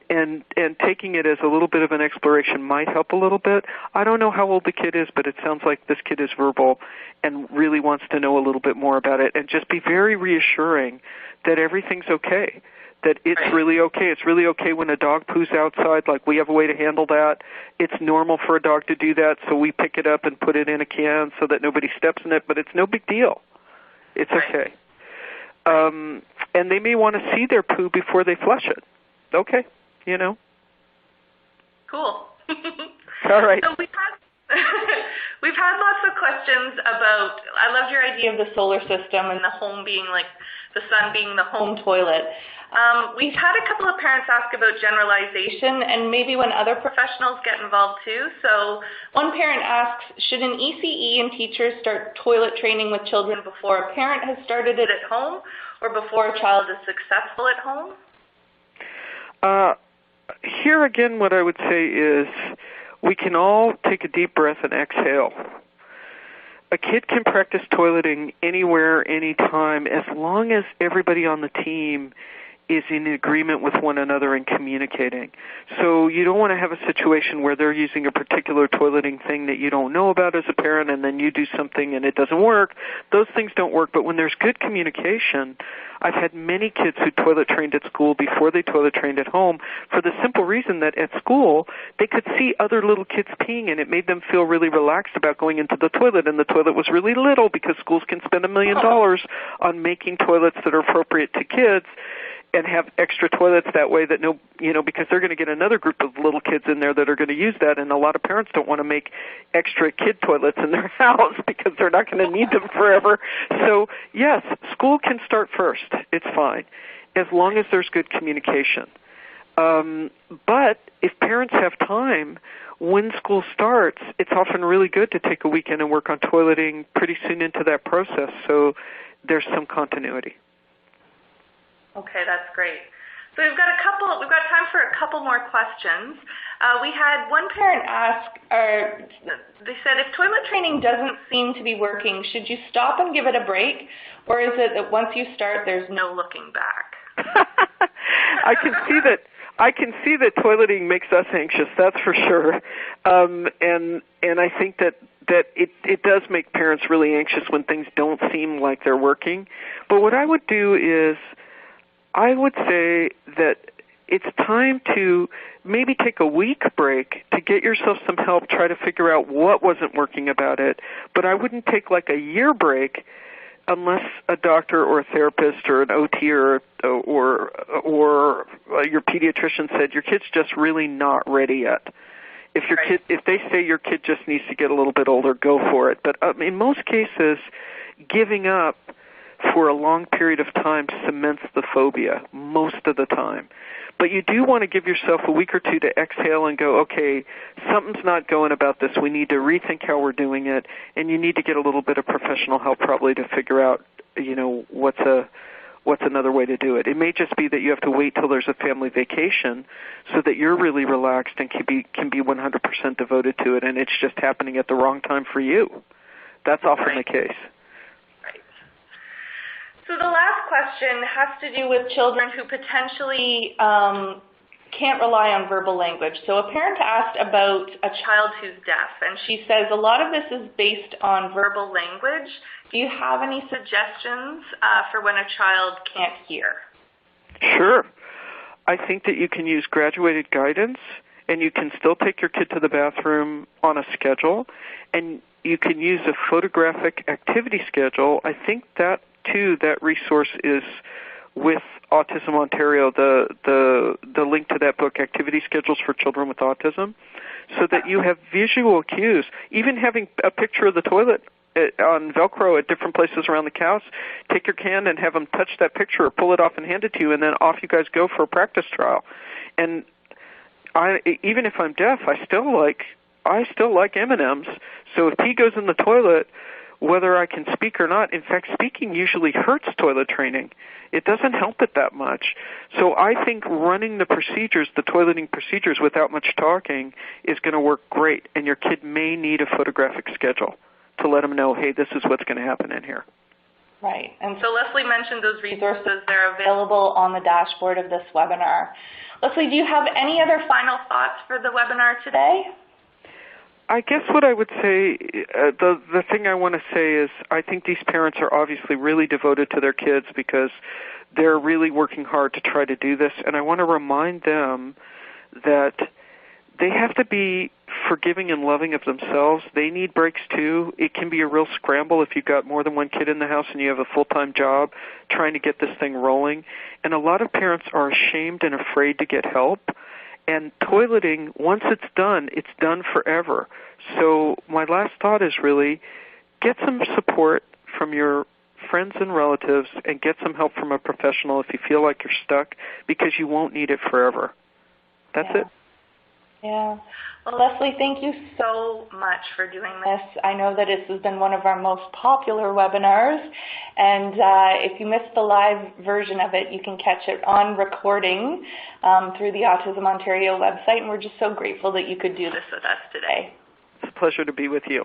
taking it as a little bit of an exploration might help a little bit. I don't know how old the kid is, but it sounds like this kid is verbal and really wants to know a little bit more about it, and just be very reassuring that everything's okay, that it's really okay. It's really okay when a dog poos outside. Like, we have a way to handle that. It's normal for a dog to do that, so we pick it up and put it in a can so that nobody steps in it, but it's no big deal. It's okay. And they may want to see their poo before they flush it. Okay, Cool. All right. So we've had lots of questions about, I loved your idea of the solar system and the home being like, the sun being the home toilet. We've had a couple of parents ask about generalization and maybe when other professionals get involved too. So one parent asks, should an ECE and teachers start toilet training with children before a parent has started it at home or before a child is successful at home? Here again, what I would say is we can all take a deep breath and exhale. A kid can practice toileting anywhere, anytime, as long as everybody on the team is in agreement with one another and communicating. So you don't want to have a situation where they're using a particular toileting thing that you don't know about as a parent, and then you do something and it doesn't work. Those things don't work. But when there's good communication, I've had many kids who toilet trained at school before they toilet trained at home for the simple reason that at school they could see other little kids peeing, and it made them feel really relaxed about going into the toilet, and the toilet was really little because schools can spend $1 million on making toilets that are appropriate to kids and have extra toilets that way that because they're going to get another group of little kids in there that are going to use that, and a lot of parents don't want to make extra kid toilets in their house because they're not going to need them forever. So, yes, school can start first. It's fine, as long as there's good communication. But if parents have time, when school starts, it's often really good to take a weekend and work on toileting pretty soon into that process, so there's some continuity. Okay, that's great. So we've got time for a couple more questions. We had one parent ask, they said, if toilet training doesn't seem to be working, should you stop and give it a break? Or is it that once you start, there's no looking back? I can see that toileting makes us anxious, that's for sure. And I think that it does make parents really anxious when things don't seem like they're working. But what I would do is, I would say that it's time to maybe take a week break to get yourself some help, try to figure out what wasn't working about it. But I wouldn't take like a year break unless a doctor or a therapist or an OT or your pediatrician said your kid's just really not ready yet. If they say your kid just needs to get a little bit older, go for it. But in most cases, giving up for a long period of time cements the phobia most of the time. But you do want to give yourself a week or two to exhale and go, okay, something's not going about this. We need to rethink how we're doing it, and you need to get a little bit of professional help probably to figure out, what's what's another way to do it. It may just be that you have to wait till there's a family vacation so that you're really relaxed and can be 100% devoted to it, and it's just happening at the wrong time for you. That's often the case. Right. So the last question has to do with children who potentially can't rely on verbal language. So a parent asked about a child who's deaf, and she says a lot of this is based on verbal language. Do you have any suggestions for when a child can't hear? Sure. I think that you can use graduated guidance, and you can still take your kid to the bathroom on a schedule, and you can use a photographic activity schedule. I think that, too, that resource is with Autism Ontario, the link to that book, Activity Schedules for Children with Autism, so that you have visual cues. Even having a picture of the toilet on Velcro at different places around the house, take your can and have them touch that picture or pull it off and hand it to you, and then off you guys go for a practice trial. And even if I'm deaf, I still like M&Ms. So if he goes in the toilet, whether I can speak or not, in fact, speaking usually hurts toilet training. It doesn't help it that much. So I think running the procedures, the toileting procedures without much talking is going to work great, and your kid may need a photographic schedule to let them know, hey, this is what's going to happen in here. Right. And so Leslie mentioned those resources. They're available on the dashboard of this webinar. Leslie, do you have any other final thoughts for the webinar today? I guess what I would say, the thing I want to say is I think these parents are obviously really devoted to their kids because they're really working hard to try to do this. And I want to remind them that they have to be forgiving and loving of themselves. They need breaks too. It can be a real scramble if you've got more than one kid in the house and you have a full-time job trying to get this thing rolling. And a lot of parents are ashamed and afraid to get help. And toileting, once it's done forever. So my last thought is really get some support from your friends and relatives and get some help from a professional if you feel like you're stuck, because you won't need it forever. That's it. Yeah. Well, Leslie, thank you so much for doing this. I know that this has been one of our most popular webinars, and if you missed the live version of it, you can catch it on recording through the Autism Ontario website, and we're just so grateful that you could do this with us today. It's a pleasure to be with you.